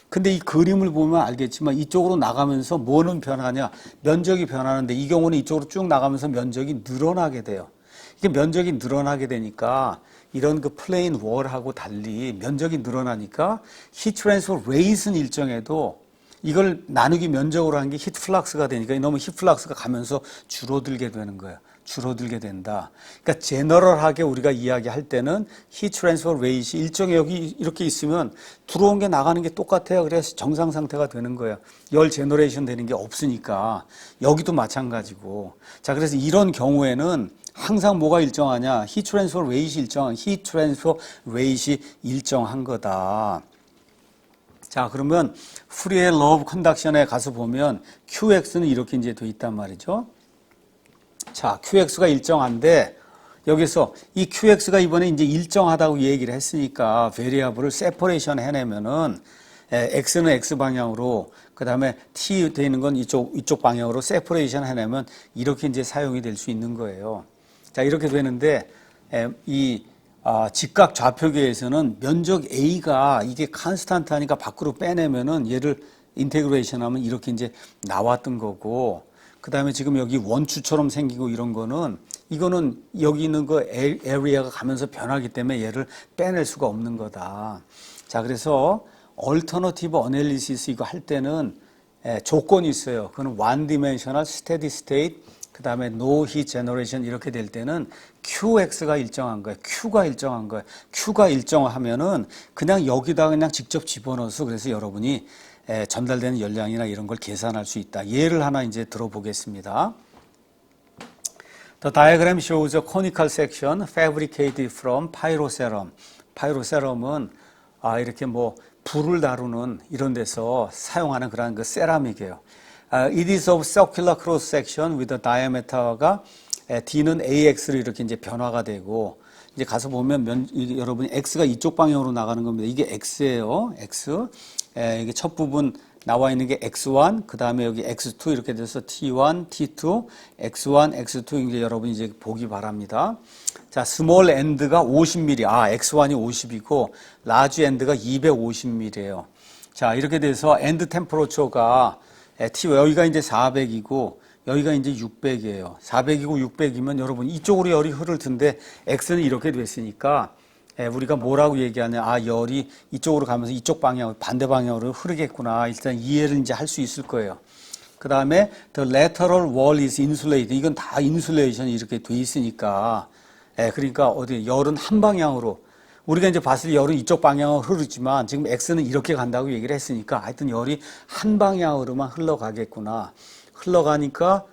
근데 이 그림을 보면 알겠지만 이쪽으로 나가면서 뭐는 변하냐? 면적이 변하는데 이 경우는 이쪽으로 쭉 나가면서 면적이 늘어나게 돼요. 이게 면적이 늘어나게 되니까 이런 그 플레인 월하고 달리 면적이 늘어나니까 히트 트랜스퍼 레이트는 일정해도 이걸 나누기 면적으로 하는 게 히트 플락스가 되니까 너무 히트 플락스가 가면서 줄어들게 되는 거예요. 줄어들게 된다. 그러니까 제너럴하게 우리가 이야기할 때는 heat transfer rate이 일정에 여기 이렇게 있으면 들어온 게 나가는 게 똑같아요. 그래서 정상 상태가 되는 거예요. 열 제너레이션 되는 게 없으니까. 여기도 마찬가지고. 자, 그래서 이런 경우에는 항상 뭐가 일정하냐? heat transfer rate이 일정한, heat transfer rate이 일정한 거다. 자, 그러면 프리의 law of conduction에 가서 보면 QX는 이렇게 이제 돼 있단 말이죠. 자, QX가 일정한데 여기서 이 QX가 이번에 이제 일정하다고 얘기를 했으니까 베리어블을 세퍼레이션 해내면은 X는 X 방향으로 그다음에 T 되는 건 이쪽 방향으로 세퍼레이션 해내면 이렇게 이제 사용이 될 수 있는 거예요. 자, 이렇게 되는데 이 직각 좌표계에서는 면적 A가 이게 컨스탄트 하니까 밖으로 빼내면은 얘를 인테그레이션 하면 이렇게 이제 나왔던 거고, 그 다음에 지금 여기 원추처럼 생기고 이런 거는 이거는 여기 있는 거 에리아가 가면서 변하기 때문에 얘를 빼낼 수가 없는 거다. 자, 그래서 얼터너티브 어널리시스 이거 할 때는 조건이 있어요. 그거는 one dimensional steady state, 그 다음에 no heat generation 이렇게 될 때는 QX가 일정한 거예요. Q가 일정한 거예요. Q가 일정하면은 그냥 여기다 그냥 직접 집어넣어서 그래서 여러분이 전달되는 열량이나 이런 걸 계산할 수 있다. 예를 하나 이제 들어보겠습니다. The diagram shows a conical section fabricated from pyrocerum. pyrocerum은 이렇게 뭐 불을 다루는 이런 데서 사용하는 그런 그 세라믹이에요. It is of circular cross section with the diameter가 D는 AX로 이렇게 이제 변화가 되고, 이제 가서 보면 여러분이 X가 이쪽 방향으로 나가는 겁니다. 이게 X예요. X. 이게 첫 부분 나와 있는 게 X1, 그 다음에 여기 X2 이렇게 돼서 T1, T2, X1, X2 이제 여러분 이제 보기 바랍니다. 자, 스몰 엔드가 50mm, X1이 50이고, 라지 엔드가 250mm예요. 자, 이렇게 돼서 엔드 템퍼러처가 여기가 이제 400이고, 여기가 이제 600이에요. 400이고 600이면 여러분 이쪽으로 열이 흐를 텐데, X는 이렇게 됐으니까, 우리가 뭐라고 얘기하냐, 열이 이쪽으로 가면서 이쪽 방향, 반대 방향으로 흐르겠구나. 일단 이해를 이제 할 수 있을 거예요. 그 다음에 the lateral wall is insulated. 이건 다 인슐레이션이 이렇게 돼 있으니까, 그러니까 어디 열은 한 방향으로, 우리가 이제 봤을 때 열은 이쪽 방향으로 흐르지만 지금 X는 이렇게 간다고 얘기를 했으니까 하여튼 열이 한 방향으로만 흘러가겠구나. 흘러가니까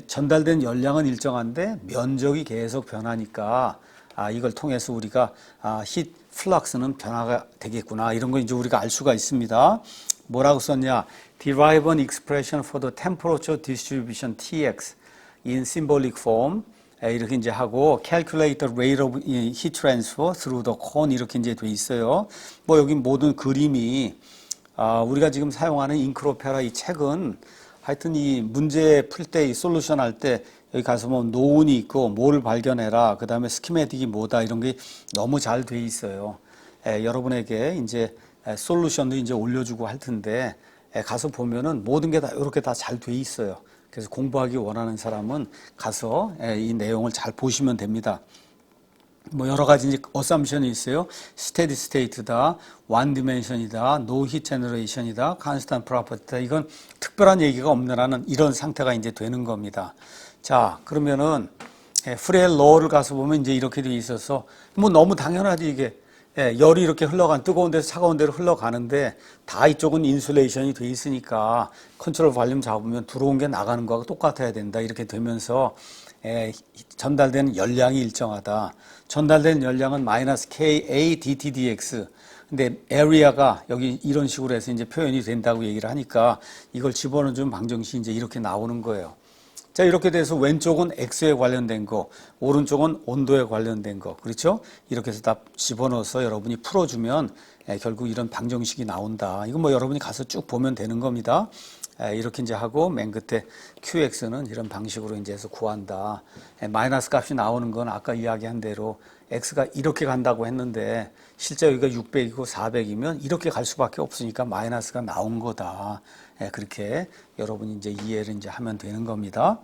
전달된 열량은 일정한데 면적이 계속 변하니까 이걸 통해서 우리가 히트 플럭스는 변화가 되겠구나. 이런 거 이제 우리가 알 수가 있습니다. 뭐라고 썼냐? Derive an expression for the temperature distribution TX in symbolic form. 이렇게 이제 하고 calculate the rate of heat transfer through the cone 이렇게 이제 돼 있어요. 뭐 여기 모든 그림이 우리가 지금 사용하는 잉크로페라 이 책은 하여튼 이 문제 풀 때 이 솔루션 할 때 여기 가서 뭐 노운이 있고 뭘 발견해라, 그 다음에 스키매틱이 뭐다 이런 게 너무 잘 돼 있어요. 여러분에게 이제 솔루션도 이제 올려주고 할 텐데 가서 보면은 모든 게 다 이렇게 다 잘 돼 있어요. 그래서 공부하기 원하는 사람은 가서 이 내용을 잘 보시면 됩니다. 뭐 여러 가지 이제 어썸션이 있어요. 스테디 스테이트다, 원 디멘션이다, 노 히트 제너레이션이다, 컨스탄트 프로퍼티다. 이건 특별한 얘기가 없느라는 이런 상태가 이제 되는 겁니다. 자, 그러면은 프레일 로를 가서 보면 이제 이렇게 돼 있어서 뭐 너무 당연하지 이게. 열이 이렇게 뜨거운 데서 차가운 데로 흘러가는데 다 이쪽은 인슐레이션이 돼 있으니까 컨트롤 발륨 잡으면 들어온 게 나가는 거하고 똑같아야 된다. 이렇게 되면서 전달되는 열량이 일정하다. 전달되는 열량은 마이너스 KA DT DX. 근데 에리아가 여기 이런 식으로 해서 이제 표현이 된다고 얘기를 하니까 이걸 집어넣어준 방정식이 이제 이렇게 나오는 거예요. 자, 이렇게 돼서 왼쪽은 X에 관련된 거, 오른쪽은 온도에 관련된 거, 그렇죠? 이렇게 해서 다 집어넣어서 여러분이 풀어주면 결국 이런 방정식이 나온다. 이거 뭐 여러분이 가서 쭉 보면 되는 겁니다. 이렇게 이제 하고 맨 끝에 QX는 이런 방식으로 이제 해서 구한다. 마이너스 값이 나오는 건 아까 이야기한 대로 X가 이렇게 간다고 했는데 실제 여기가 600이고 400이면 이렇게 갈 수밖에 없으니까 마이너스가 나온 거다. 그렇게 여러분이 이제 이해를 이제 하면 되는 겁니다.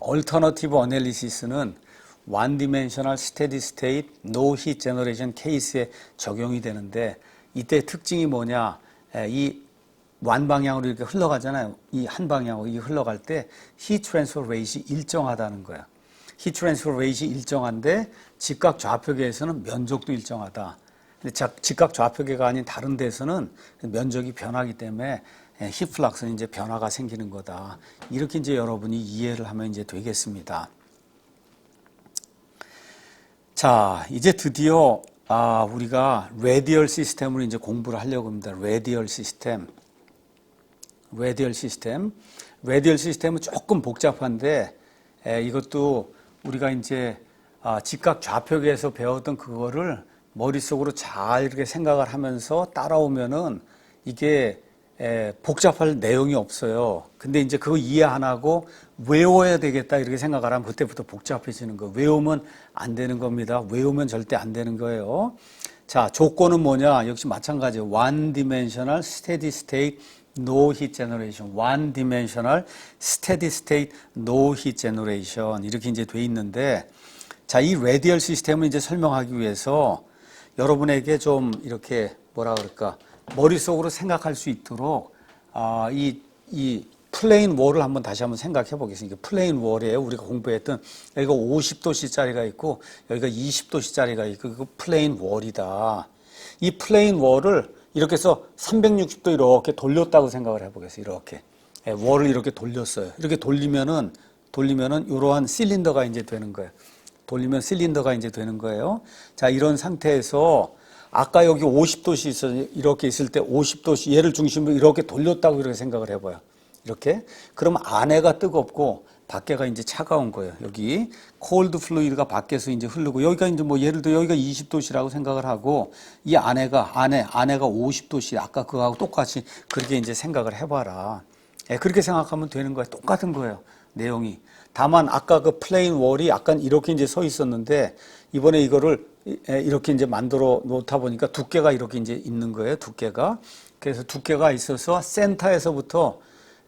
Alternative Analysis는 One Dimensional Steady State No Heat Generation 케이스에 적용이 되는데 이때 특징이 뭐냐? 이 완방향으로 이렇게 흘러가잖아요. 이 한 방향으로 이 흘러갈 때 heat transfer rate이 일정하다는 거예요. heat transfer rate이 일정한데 직각 좌표계에서는 면적도 일정하다. 근데 직각 좌표계가 아닌 다른 데서는 면적이 변하기 때문에 heat flux는 이제 변화가 생기는 거다. 이렇게 이제 여러분이 이해를 하면 이제 되겠습니다. 자, 이제 드디어 우리가 라디얼 시스템을 이제 공부를 하려고 합니다. 라디얼 시스템. 라디얼 시스템은 조금 복잡한데 이것도 우리가 이제 직각 좌표계에서 배웠던 그거를 머릿속으로 잘 이렇게 생각을 하면서 따라오면은 이게 복잡할 내용이 없어요. 근데 이제 그거 이해 안 하고 외워야 되겠다 이렇게 생각을 하면 그때부터 복잡해지는 거예요. 외우면 안 되는 겁니다. 외우면 절대 안 되는 거예요. 자, 조건은 뭐냐? 역시 마찬가지예요. One dimensional steady state no heat generation. One dimensional steady state no heat generation. 이렇게 이제 돼 있는데 자, 이 라디얼 시스템을 이제 설명하기 위해서 여러분에게 좀 이렇게 뭐라 그럴까? 머릿속으로 생각할 수 있도록 이 플레인 월을 다시 한번 생각해 보겠습니다. 플레인 월이에요. 우리가 공부했던 여기가 50도씨짜리가 있고 여기가 20도씨짜리가 있고 이거 플레인 월이다. 이 플레인 월을 이렇게 해서 360도 이렇게 돌렸다고 생각을 해보겠어요. 이렇게 월을 이렇게 돌렸어요. 이렇게 돌리면은 이러한 실린더가 이제 되는 거예요. 돌리면 실린더가 이제 되는 거예요. 자, 이런 상태에서 아까 여기 50도씨 이렇게 있을 때 50도씨 얘를 중심으로 이렇게 돌렸다고 이렇게 생각을 해봐요. 이렇게. 그러면 안에가 뜨겁고 밖에가 이제 차가운 거예요. 여기 콜드 플루이드가 밖에서 이제 흐르고 여기가 이제 뭐 예를 들어 여기가 20도씨라고 생각을 하고 이 안에가 50도씨 아까 그거하고 똑같이 그렇게 이제 생각을 해봐라. 그렇게 생각하면 되는 거예요. 똑같은 거예요. 내용이. 다만 아까 그 플레인 월이 약간 이렇게 이제 서 있었는데 이번에 이거를 이렇게 이제 만들어 놓다 보니까 두께가 이렇게 이제 있는 거예요. 두께가. 그래서 두께가 있어서 센터에서부터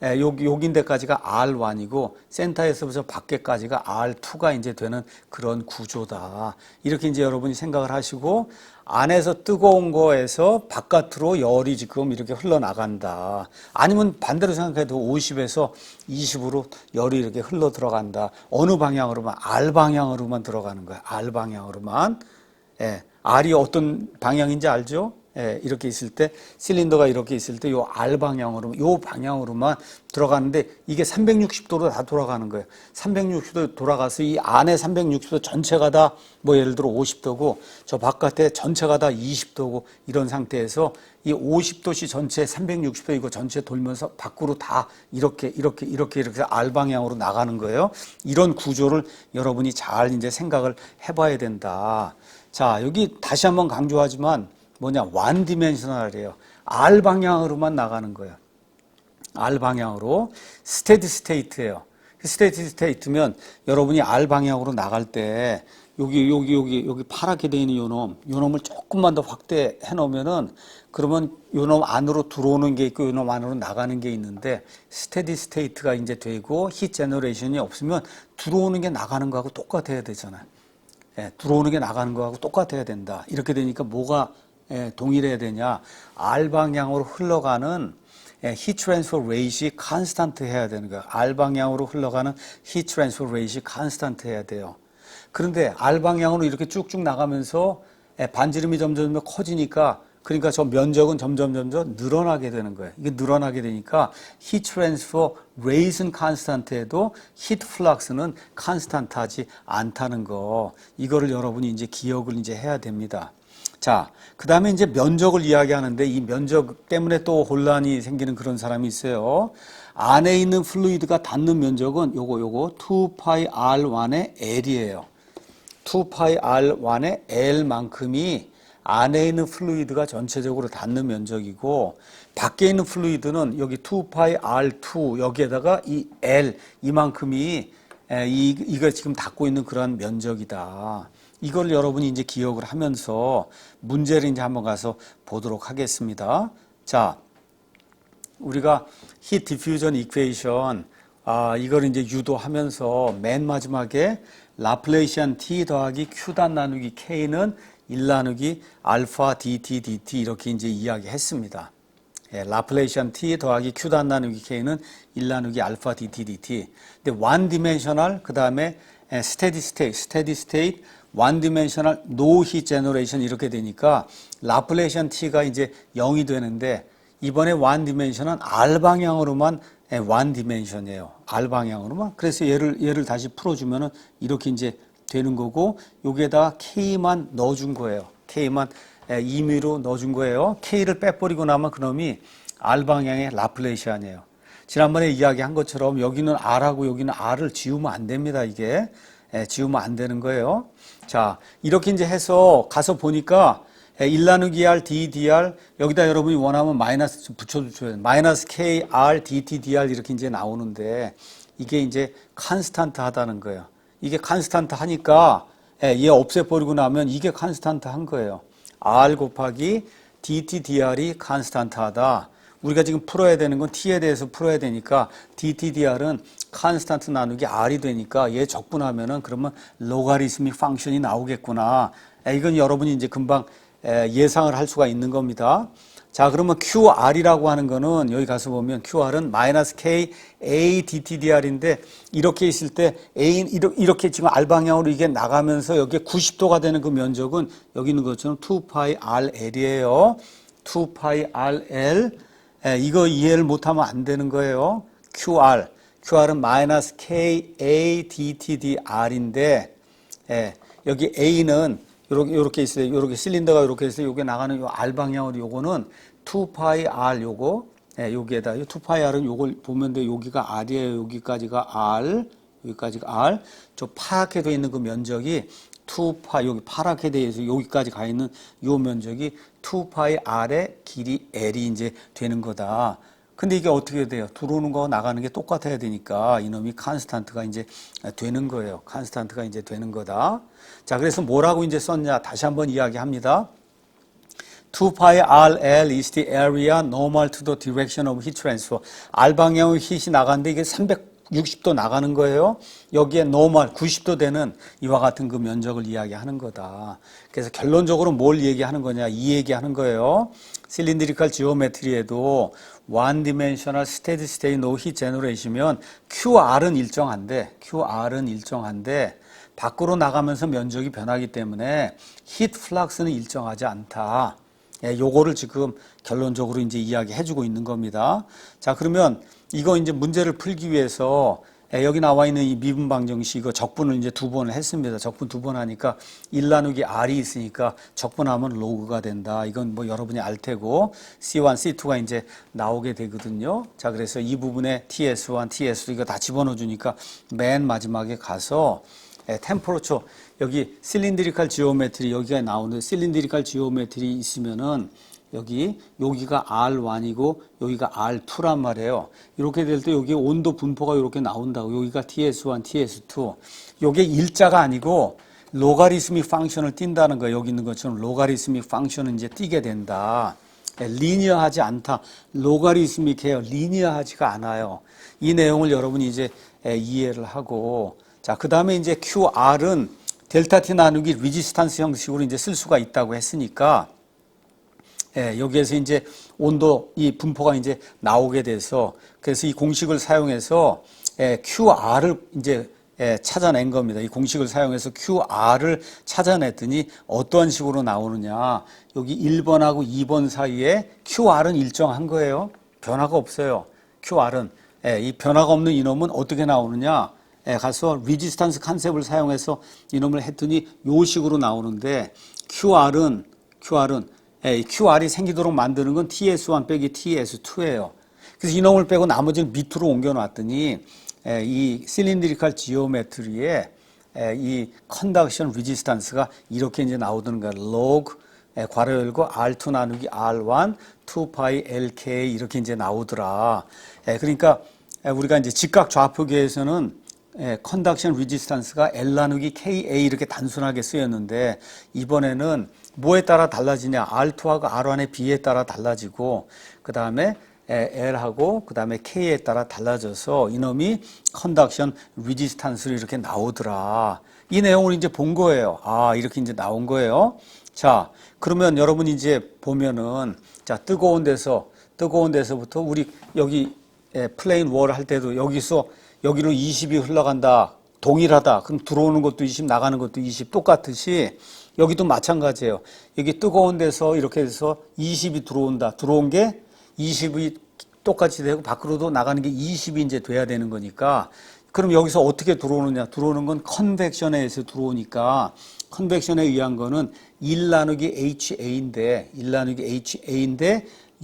여기인데까지가 R1이고 센터에서부터 밖에까지가 R2가 이제 되는 그런 구조다. 이렇게 이제 여러분이 생각을 하시고 안에서 뜨거운 거에서 바깥으로 열이 지금 이렇게 흘러나간다. 아니면 반대로 생각해도 50에서 20으로 열이 이렇게 흘러 들어간다. 어느 방향으로만? R 방향으로만 들어가는 거야. R 방향으로만. R이 어떤 방향인지 알죠? 이렇게 있을 때 실린더가 이렇게 있을 때 요 R 방향으로 요 방향으로만 들어가는데 이게 360도로 다 돌아가는 거예요. 360도 돌아가서 이 안에 360도 전체가 다 뭐 예를 들어 50도고 저 바깥에 전체가 다 20도고 이런 상태에서 이 50도씨 전체 360도 이거 전체 돌면서 밖으로 다 이렇게 R 방향으로 나가는 거예요. 이런 구조를 여러분이 잘 이제 생각을 해봐야 된다. 자, 여기 다시 한번 강조하지만 뭐냐? 완 디멘셔널이에요. R 방향으로만 나가는 거예요. R 방향으로. 스테디 스테이트예요. 스테디 스테이트면 여러분이 R 방향으로 나갈 때 여기 파랗게 되어 있는 요 놈을 조금만 더 확대해 놓으면은 그러면 요 놈 안으로 들어오는 게 있고 요 놈 안으로 나가는 게 있는데 스테디 스테이트가 이제 되고 히트 제너레이션이 없으면 들어오는 게 나가는 거하고 똑같아야 되잖아요. 들어오는 게 나가는 거하고 똑같아야 된다. 이렇게 되니까 뭐가 동일해야 되냐? R 방향으로 흘러가는 heat transfer rate이 constant 해야 되는 거야. R 방향으로 흘러가는 heat transfer rate이 constant 해야 돼요. 그런데 R 방향으로 이렇게 쭉쭉 나가면서 반지름이 점점 커지니까 그러니까 저 면적은 점점 늘어나게 되는 거예요. 이게 늘어나게 되니까 heat transfer rate는 constant 해도 heat flux는 constant 하지 않다는 거. 이거를 여러분이 이제 기억을 이제 해야 됩니다. 자, 그 다음에 이제 면적을 이야기하는데 이 면적 때문에 또 혼란이 생기는 그런 사람이 있어요. 안에 있는 플루이드가 닿는 면적은 요거 2파이 R1의 L이에요. 2파이 R1의 L만큼이 안에 있는 플루이드가 전체적으로 닿는 면적이고 밖에 있는 플루이드는 여기 2파이 R2 여기에다가 이 L 이만큼이 이거 지금 닿고 있는 그러한 면적이다. 이걸 여러분이 이제 기억을 하면서 문제를 이제 한번 가서 보도록 하겠습니다. 자, 우리가 heat diffusion equation 이걸 이제 유도하면서 맨 마지막에 라플레이시안 T 더하기 Q단 나누기 K는 1 나누기 알파 dt 이렇게 이제 이야기했습니다. 라플레이션 T 더하기 Q 단 나누기 K는 1 나누기 알파 DT dt. 근데 원 디멘셔널 그 다음에 스테디 스테이트 원 디멘셔널 노 히 제너레이션 이렇게 되니까 라플레이션 T가 이제 0이 되는데 이번에 원 디멘션은 R 방향으로만 원 디멘션이에요. R 방향으로만. 그래서 얘를 다시 풀어주면은 이렇게 이제 되는 거고 여기에다가 K만 넣어준 거예요. K만 임의로 넣어준 거예요. K를 빼버리고 나면 그놈이 R 방향의 라플레이션이에요. 지난번에 이야기한 것처럼 여기는 R하고 여기는 R을 지우면 안 됩니다. 이게 지우면 안 되는 거예요. 자, 이렇게 이제 해서 가서 보니까 1 나누기 R DDR 여기다 여러분이 원하면 마이너스 좀 붙여주셔야 돼요. 마이너스 KR DTDR 이렇게 이제 나오는데 이게 이제 컨스탄트 하다는 거예요. 이게 컨스탄트 하니까 얘 없애버리고 나면 이게 컨스탄트 한 거예요. R 곱하기 DTDR이 컨스탄트 하다. 우리가 지금 풀어야 되는 건 T에 대해서 풀어야 되니까 DTDR은 컨스탄트 나누기 R이 되니까 얘 적분하면은 그러면 로가리스믹 펑션이 나오겠구나. 이건 여러분이 이제 금방 예상을 할 수가 있는 겁니다. 자, 그러면 QR이라고 하는 거는 여기 가서 보면 QR은 마이너스 K A DTDR인데 이렇게 있을 때 A 이렇게 지금 R 방향으로 이게 나가면서 여기에 90도가 되는 그 면적은 여기 있는 것처럼 2파이 RL이에요. 2파이 RL. 이거 이해를 못하면 안 되는 거예요. QR은 마이너스 K A DTDR인데 여기 A는 요렇게 있어요. 요렇게 실린더가 요렇게 있어요. 요게 나가는 요 R 방향으로 요거는 2파이 R 요거 여기에다 2파이 R은 요걸 보면 돼. 여기가 R이에요. 여기까지가 R, 여기까지가 R. 저 파랗게 되어 있는 그 면적이 2파 여기 파랗게 되어 있어서 여기까지 가 있는 요 면적이 2파이 R의 길이 L이 이제 되는 거다. 근데 이게 어떻게 돼요? 들어오는 거 나가는 게 똑같아야 되니까 이놈이 컨스탄트가 이제 되는 거예요. 컨스탄트가 이제 되는 거다. 자, 그래서 뭐라고 이제 썼냐? 다시 한번 이야기합니다. 2pi RL is the area normal to the direction of heat transfer. R 방향의 hit이 나가는데 이게 360도 나가는 거예요. 여기에 normal 90도 되는 이와 같은 그 면적을 이야기하는 거다. 그래서 결론적으로 뭘 얘기하는 거냐? 이 얘기하는 거예요. 실린드리컬 지오메트리에도 one dimensional steady state no heat generation이면 QR은 일정한데 밖으로 나가면서 면적이 변하기 때문에 heat flux는 일정하지 않다. 요거를 지금 결론적으로 이제 이야기해주고 있는 겁니다. 자, 그러면 이거 이제 문제를 풀기 위해서 여기 나와 있는 이 미분 방정식 이거 적분을 이제 2번을 했습니다. 적분 2번 하니까 1 나누기 R이 있으니까 적분하면 로그가 된다. 이건 뭐 여러분이 알 테고 C1, C2가 이제 나오게 되거든요. 자, 그래서 이 부분에 TS1, TS2 이거 다 집어넣어 주니까 맨 마지막에 가서 템퍼러처 여기 실린드리컬 지오메트리 여기가 나오는 실린드리컬 지오메트리 있으면은 여기가 R1이고 여기가 R2란 말이에요. 이렇게 될 때 여기 온도 분포가 이렇게 나온다고. 여기가 TS1, TS2. 요게 일자가 아니고 로가리스믹 펑션을 띈다는 거예요. 여기 있는 것처럼 로가리스믹 펑션을 이제 띄게 된다. 리니어하지 않다. 로가리스믹해요. 리니어하지가 않아요. 이 내용을 여러분이 이제 이해를 하고 자, 그 다음에 이제 QR은 델타 T 나누기 리지스탄스 형식으로 이제 쓸 수가 있다고 했으니까 여기에서 이제 온도 이 분포가 이제 나오게 돼서 그래서 이 공식을 사용해서 QR을 이제 찾아낸 겁니다. 이 공식을 사용해서 QR을 찾아냈더니 어떠한 식으로 나오느냐. 여기 1번하고 2번 사이에 QR은 일정한 거예요. 변화가 없어요. QR은. 이 변화가 없는 이놈은 어떻게 나오느냐. 가서 리지스탄스 컨셉을 사용해서 이놈을 했더니 요 식으로 나오는데 QR이 생기도록 만드는 건 TS1 빼기 TS2예요. 그래서 이놈을 빼고 나머지는 밑으로 옮겨놨더니 이 실린드리컬 지오메트리에 이 컨덕션 리지스탄스가 이렇게 이제 나오는 거예요. log 괄호 열고 R2 나누기 R1 2파이 LK 이렇게 이제 나오더라. 그러니까 우리가 이제 직각 좌표계에서는 컨덕션 리지스탄스가 L 나누기 KA 이렇게 단순하게 쓰였는데 이번에는 뭐에 따라 달라지냐? R2하고 R1의 B에 따라 달라지고 그 다음에 L하고 그 다음에 K에 따라 달라져서 이놈이 컨덕션 리지스탄스로 이렇게 나오더라. 이 내용을 이제 본 거예요. 아, 이렇게 이제 나온 거예요. 자, 그러면 여러분 이제 보면은, 자, 뜨거운 데서부터 우리 여기 플레인 월 할 때도 여기로 20이 흘러간다. 동일하다. 그럼 들어오는 것도 20, 나가는 것도 20 똑같듯이 여기도 마찬가지예요. 여기 뜨거운 데서 이렇게 해서 20이 들어온다. 들어온 게 20이 똑같이 되고 밖으로도 나가는 게 20이 이제 돼야 되는 거니까 그럼 여기서 어떻게 들어오느냐? 들어오는 건 컨벡션에 의해서 들어오니까 컨벡션에 의한 거는 1 나누기 HA인데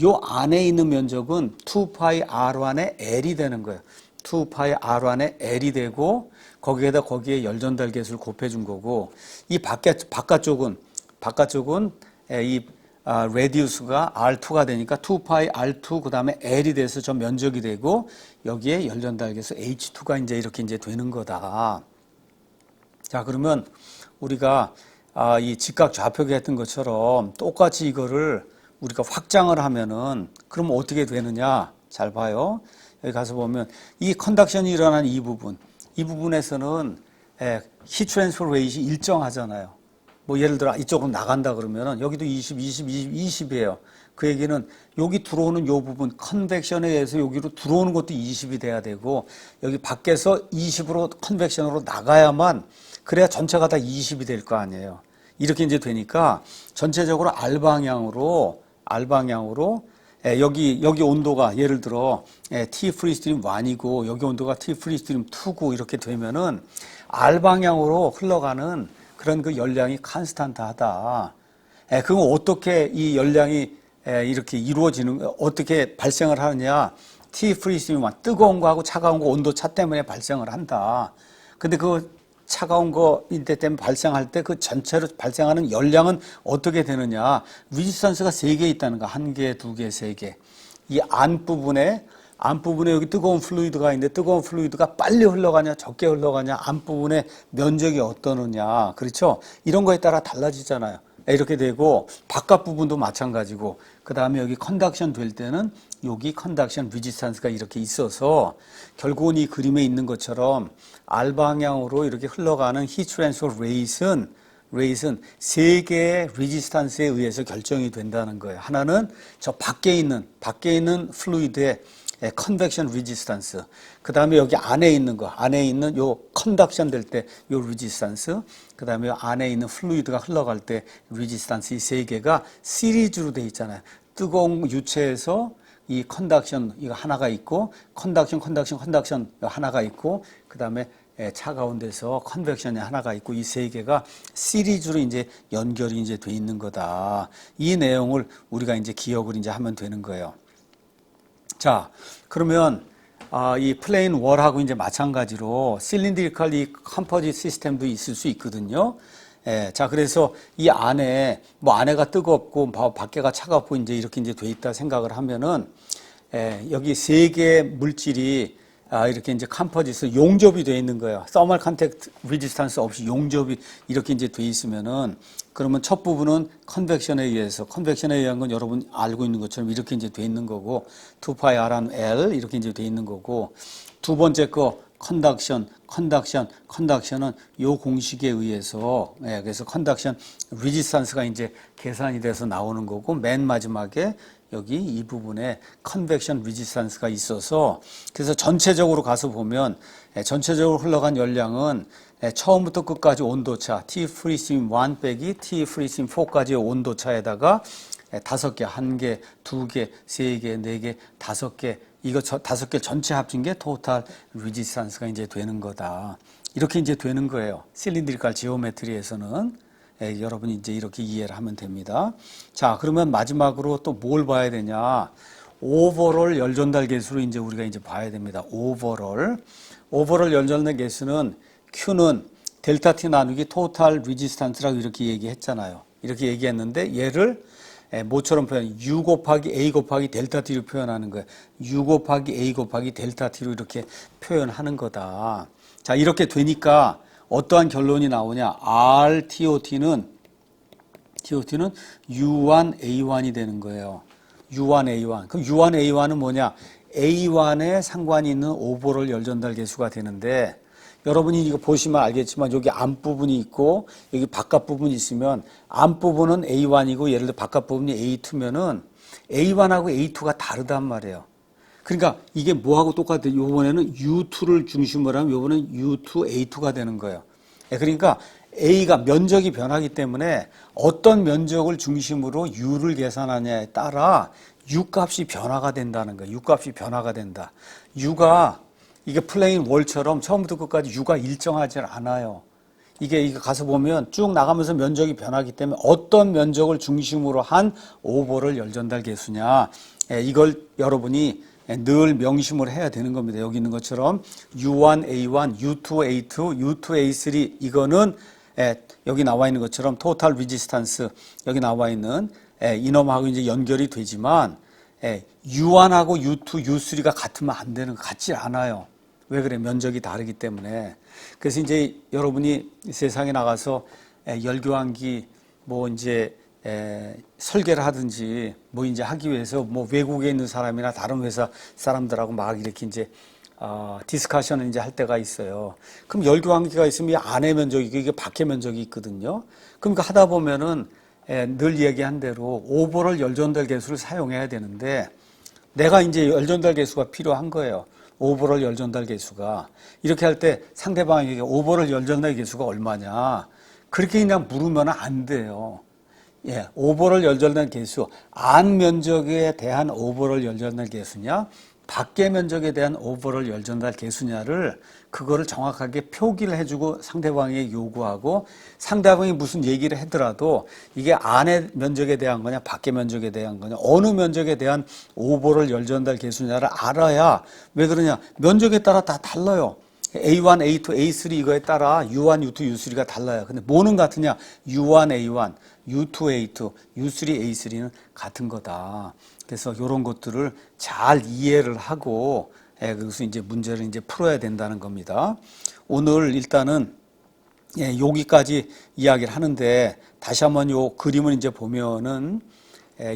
요 안에 있는 면적은 2파이 R1의 L이 되는 거예요. 2파이 R1의 L이 되고 거기에 열 전달 계수를 곱해준 거고 이 바깥쪽은 이 레디우스가 R2가 되니까 2파이 R2 그 다음에 L이 돼서 저 면적이 되고 여기에 열 전달 계수 H2가 이제 이렇게 이제 되는 거다. 자, 그러면 우리가 이 직각 좌표계 했던 것처럼 똑같이 이거를 우리가 확장을 하면은 그럼 어떻게 되느냐? 잘 봐요. 여기 가서 보면 이 컨덕션이 일어나는 이 부분에서는 히트 트랜스퍼 레이트이 일정하잖아요. 뭐 예를 들어 이쪽으로 나간다 그러면은 여기도 20이에요. 그 얘기는 여기 들어오는 요 부분 컨벡션에 의해서 여기로 들어오는 것도 20이 돼야 되고 여기 밖에서 20으로 컨벡션으로 나가야만 그래야 전체가 다 20이 될 거 아니에요. 이렇게 이제 되니까 전체적으로 R 방향으로 여기 온도가 예를 들어 T 프리스트림 1이고 여기 온도가 T 프리스트림 2고 이렇게 되면은 R 방향으로 흘러가는 그런 그 열량이 컨스탄트하다. 그럼 어떻게 이 열량이 이렇게 어떻게 발생을 하느냐? T 프리스트림 1 뜨거운 거하고 차가운 거 온도 차 때문에 발생을 한다. 근데 그 차가운 거인데 때문에 발생할 때 그 전체로 발생하는 열량은 어떻게 되느냐. 리지스턴스가 3개 있다는 거. 1개, 2개, 3개. 이 안부분에 여기 뜨거운 플루이드가 있는데 뜨거운 플루이드가 빨리 흘러가냐 적게 흘러가냐 안부분의 면적이 어떠느냐. 그렇죠? 이런 거에 따라 달라지잖아요. 이렇게 되고 바깥 부분도 마찬가지고 그 다음에 여기 컨덕션 될 때는 여기 컨덕션 리지스턴스가 이렇게 있어서 결국은 이 그림에 있는 것처럼 R 방향으로 이렇게 흘러가는 히트 트랜스퍼 레이트는 3개의 리지스턴스에 의해서 결정이 된다는 거예요. 하나는 저 밖에 있는 플루이드의 컨벡션 리지스턴스. 그 다음에 여기 안에 있는 요 컨덕션 될 때 요 리지스턴스. 그 다음에 안에 있는 플루이드가 흘러갈 때 리지스턴스 이 3개가 시리즈로 돼 있잖아요. 뜨거운 유체에서 이 컨덕션 이거 하나가 있고 컨덕션 하나가 있고 그 다음에 차가운 데서 컨벡션이 하나가 있고 이 3개가 시리즈로 이제 연결이 이제 돼 있는 거다. 이 내용을 우리가 이제 기억을 이제 하면 되는 거예요. 자, 그러면 이 플레인 월하고 이제 마찬가지로 실린드리컬 이 컴포짓 시스템도 있을 수 있거든요. 자, 그래서 이 안에 안에가 뜨겁고 밖에가 차갑고 이제 이렇게 이제 돼 있다 생각을 하면은 여기 3개의 물질이 이렇게 이제 컴포짓으로 용접이 돼 있는 거예요. 서멀 컨택트 리지스턴스 없이 용접이 이렇게 이제 돼 있으면은 그러면 첫 부분은 컨벡션에 의한 건 여러분 알고 있는 것처럼 이렇게 이제 돼 있는 거고 2파이 R은 L 이렇게 이제 돼 있는 거고 두 번째 거 컨덕션은 요 공식에 의해서 그래서 컨덕션 리지스턴스가 이제 계산이 돼서 나오는 거고 맨 마지막에 여기 이 부분에 컨벡션 리지스턴스가 있어서 그래서 전체적으로 가서 보면 전체적으로 흘러간 열량은 처음부터 끝까지 온도차 T 프리스트림 1 빼기 T 프리스트림 4까지의 온도차에다가 5개, 1개, 2개, 3개, 4개, 5개 이거 5개 전체 합친 게 토탈 리지스턴스가 이제 되는 거다. 이렇게 이제 되는 거예요. 실린드리컬 지오메트리에서는. 여러분이 이제 이렇게 이해를 하면 됩니다. 자, 그러면 마지막으로 또 뭘 봐야 되냐? 오버롤 열전달 계수로 이제 우리가 이제 봐야 됩니다. 오버롤 열전달 계수는 Q는 델타 T 나누기 토탈 리지스턴스라고 이렇게 얘기했잖아요. 이렇게 얘기했는데 얘를 뭐처럼 U 곱하기 A 곱하기 델타 T로 표현하는 거예요. U 곱하기 A 곱하기 델타 T로 이렇게 표현하는 거다. 자, 이렇게 되니까 어떠한 결론이 나오냐? RTOT는 U1A1이 되는 거예요. U1A1. 그럼 U1A1은 뭐냐? A1에 상관이 있는 오버롤 열전달 계수가 되는데 여러분이 이거 보시면 알겠지만 여기 앞부분이 있고 여기 바깥 부분이 있으면 앞부분은 A1이고 예를 들어 바깥 부분이 A2면은 A1하고 A2가 다르단 말이에요. 그러니까 이게 뭐하고 똑같아요? 요번에는 U2를 중심으로 하면 요번에는 U2, A2가 되는 거예요. 그러니까 A가 면적이 변하기 때문에 어떤 면적을 중심으로 U를 계산하냐에 따라 U 값이 변화가 된다는 거예요. U 값이 변화가 된다. U가 이게 플레인 월처럼 처음부터 끝까지 U가 일정하지 않아요. 이게 가서 보면 쭉 나가면서 면적이 변하기 때문에 어떤 면적을 중심으로 한 오버롤 열전달 계수냐. 이걸 여러분이 늘 명심을 해야 되는 겁니다. 여기 있는 것처럼 U1A1, U2A2, U2A3 이거는 여기 나와 있는 것처럼 토탈 리지스탄스 여기 나와 있는 이놈하고 이제 연결이 되지만 U1하고 U2, U3가 같으면 안 되는 거 같지 않아요. 왜 그래? 면적이 다르기 때문에. 그래서 이제 여러분이 세상에 나가서 열교환기 뭐 이제 설계를 하든지 뭐 이제 하기 위해서 뭐 외국에 있는 사람이나 다른 회사 사람들하고 막 이렇게 이제 디스커션을 이제 할 때가 있어요. 그럼 열교환기가 있으면 이 안의 면적이 이게 밖의 면적이 있거든요. 그러니까 하다 보면은 늘 얘기한 대로 오버롤 열전달 계수를 사용해야 되는데 내가 이제 열전달 계수가 필요한 거예요. 오버롤 열전달 계수가. 이렇게 할 때 상대방에게 오버롤 열전달 계수가 얼마냐. 그렇게 그냥 물으면 안 돼요. 오버롤 열전달 계수. 안 면적에 대한 오버롤 열전달 계수냐, 밖의 면적에 대한 오버롤 열전달 계수냐를 그거를 정확하게 표기를 해주고 상대방에게 요구하고 상대방이 무슨 얘기를 하더라도 이게 안의 면적에 대한 거냐 밖의 면적에 대한 거냐 어느 면적에 대한 오버롤 열전달 계수냐를 알아야 왜 그러냐 면적에 따라 다 달라요. A1, A2, A3 이거에 따라 U1, U2, U3가 달라요. 근데 뭐는 같으냐? U1, A1, U2, A2, U3, A3는 같은 거다. 그래서 이런 것들을 잘 이해를 하고 그래서 이제 문제를 이제 풀어야 된다는 겁니다. 오늘 일단은 여기까지 이야기를 하는데 다시 한번 요 그림을 이제 보면은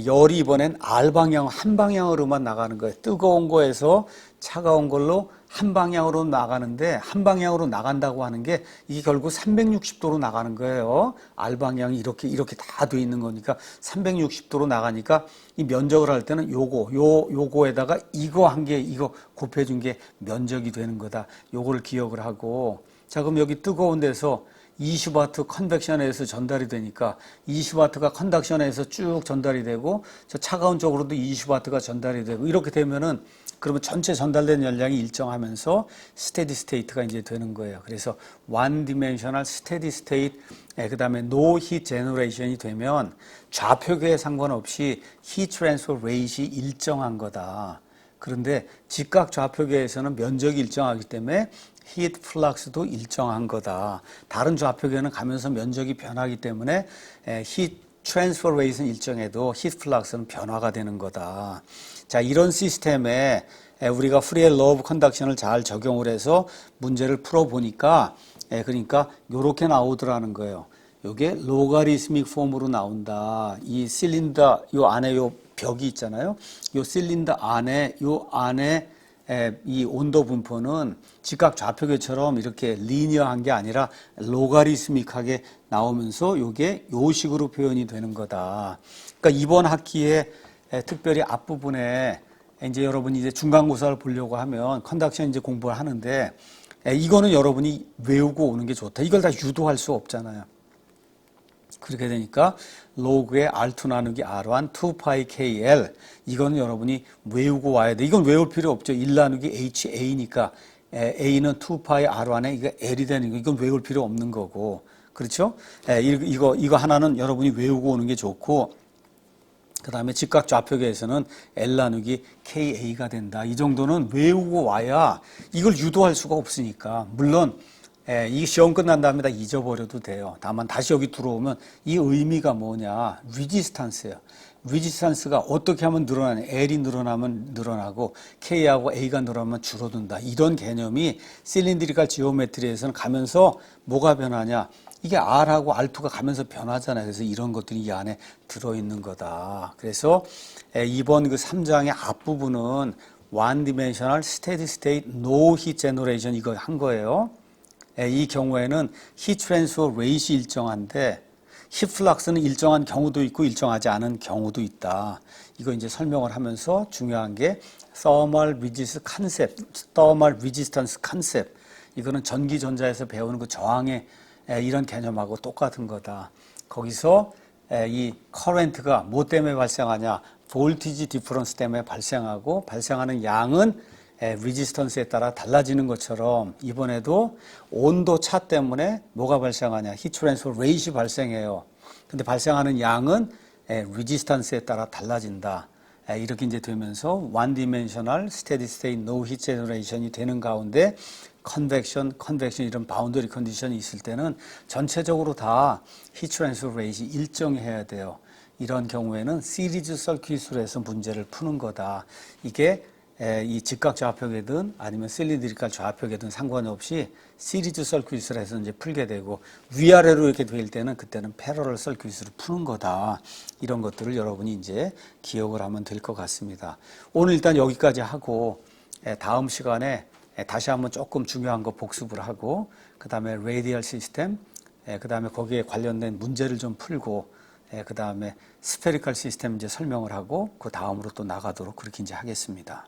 열이 이번엔 R 방향 한 방향으로만 나가는 거예요. 뜨거운 거에서 차가운 걸로 한 방향으로 나가는데 한 방향으로 나간다고 하는 게 이게 결국 360도로 나가는 거예요. R 방향이 이렇게 다 돼 있는 거니까 360도로 나가니까 이 면적을 할 때는 요거에다가 이거 한 개 이거 곱해준 게 면적이 되는 거다. 요거를 기억을 하고 자 그럼 여기 뜨거운 데서 20와트 컨벡션에서 전달이 되니까 20와트가 컨덕션에서 쭉 전달이 되고 저 차가운 쪽으로도 20와트가 전달이 되고 이렇게 되면은 그러면 전체 전달된 열량이 일정하면서 스테디 스테이트가 이제 되는 거예요. 그래서 one dimensional steady state 그다음에 no heat generation이 되면 좌표계에 상관없이 heat transfer rate이 일정한 거다. 그런데 직각 좌표계에서는 면적이 일정하기 때문에 heat flux도 일정한 거다. 다른 좌표계는 가면서 면적이 변하기 때문에 heat transfer rate는 일정해도 heat flux는 변화가 되는 거다. 자, 이런 시스템에 우리가 프리엘 로 오브 컨덕션을 잘 적용을 해서 문제를 풀어보니까 그러니까 요렇게 나오더라는 거예요. 요게 로가리스믹 폼으로 나온다. 이 실린더 요 안에 요 벽이 있잖아요. 요 실린더 안에 이 온도 분포는 직각 좌표계처럼 이렇게 리니어한 게 아니라 로가리스믹하게 나오면서 요게 요 식으로 표현이 되는 거다. 그러니까 이번 학기에 특별히 앞부분에 이제 여러분이 이제 중간고사를 보려고 하면 컨덕션 이제 공부를 하는데 이거는 여러분이 외우고 오는 게 좋다. 이걸 다 유도할 수 없잖아요. 그렇게 되니까 로그의 R2 나누기 R1 2파이 KL 이거는 여러분이 외우고 와야 돼. 이건 외울 필요 없죠. 1 나누기 HA니까 A는 2파이 R1에 이거 L이 되는 거 이건 외울 필요 없는 거고 그렇죠? 이거 하나는 여러분이 외우고 오는 게 좋고 그 다음에 직각 좌표계에서는 L 나누기 KA가 된다. 이 정도는 외우고 와야 이걸 유도할 수가 없으니까 물론 이 시험 끝난 다음에 다 잊어버려도 돼요. 다만 다시 여기 들어오면 이 의미가 뭐냐. 리지스탄스예요. 리지스탄스가 어떻게 하면 늘어나냐. L이 늘어나면 늘어나고 K하고 A가 늘어나면 줄어든다. 이런 개념이 실린드리컬 지오메트리에서는 가면서 뭐가 변하냐. 이게 R하고 R2가 가면서 변하잖아요. 그래서 이런 것들이 이 안에 들어있는 거다. 그래서 이번 그 3장의 앞부분은 one dimensional steady state no heat generation 이거 한 거예요. 이 경우에는 heat transfer rate이 일정한데 heat flux는 일정한 경우도 있고 일정하지 않은 경우도 있다. 이거 이제 설명을 하면서 중요한 게 thermal resistance concept. 이거는 전기전자에서 배우는 그 저항의 이런 개념하고 똑같은 거다. 거기서 이 커런트가 뭐 때문에 발생하냐? 볼티지 디퍼런스 때문에 발생하고 발생하는 양은 레지스턴스에 따라 달라지는 것처럼 이번에도 온도 차 때문에 뭐가 발생하냐? 히트 트랜스퍼 레이시 발생해요. 근데 발생하는 양은 레지스턴스에 따라 달라진다. 이렇게 이제 되면서 one dimensional steady state no heat generation이 되는 가운데 컨벡션 이런 바운더리 컨디션이 있을 때는 전체적으로 다 히트 트랜스퍼 레이시 일정해야 돼요. 이런 경우에는 시리즈 서킷으로 해서 문제를 푸는 거다. 이게 이 직각 좌표계든 아니면 실린드리칼 좌표계든 상관이 없이 시리즈 서킷으로 해서 이제 풀게 되고 위아래로 이렇게 될 때는 그때는 패러럴 서킷으로 푸는 거다. 이런 것들을 여러분이 이제 기억을 하면 될 것 같습니다. 오늘 일단 여기까지 하고 다음 시간에 다시 한번 조금 중요한 거 복습을 하고 그 다음에 레디얼 시스템, 그 다음에 거기에 관련된 문제를 좀 풀고 그 다음에 스페리컬 시스템 이제 설명을 하고 그 다음으로 또 나가도록 그렇게 이제 하겠습니다.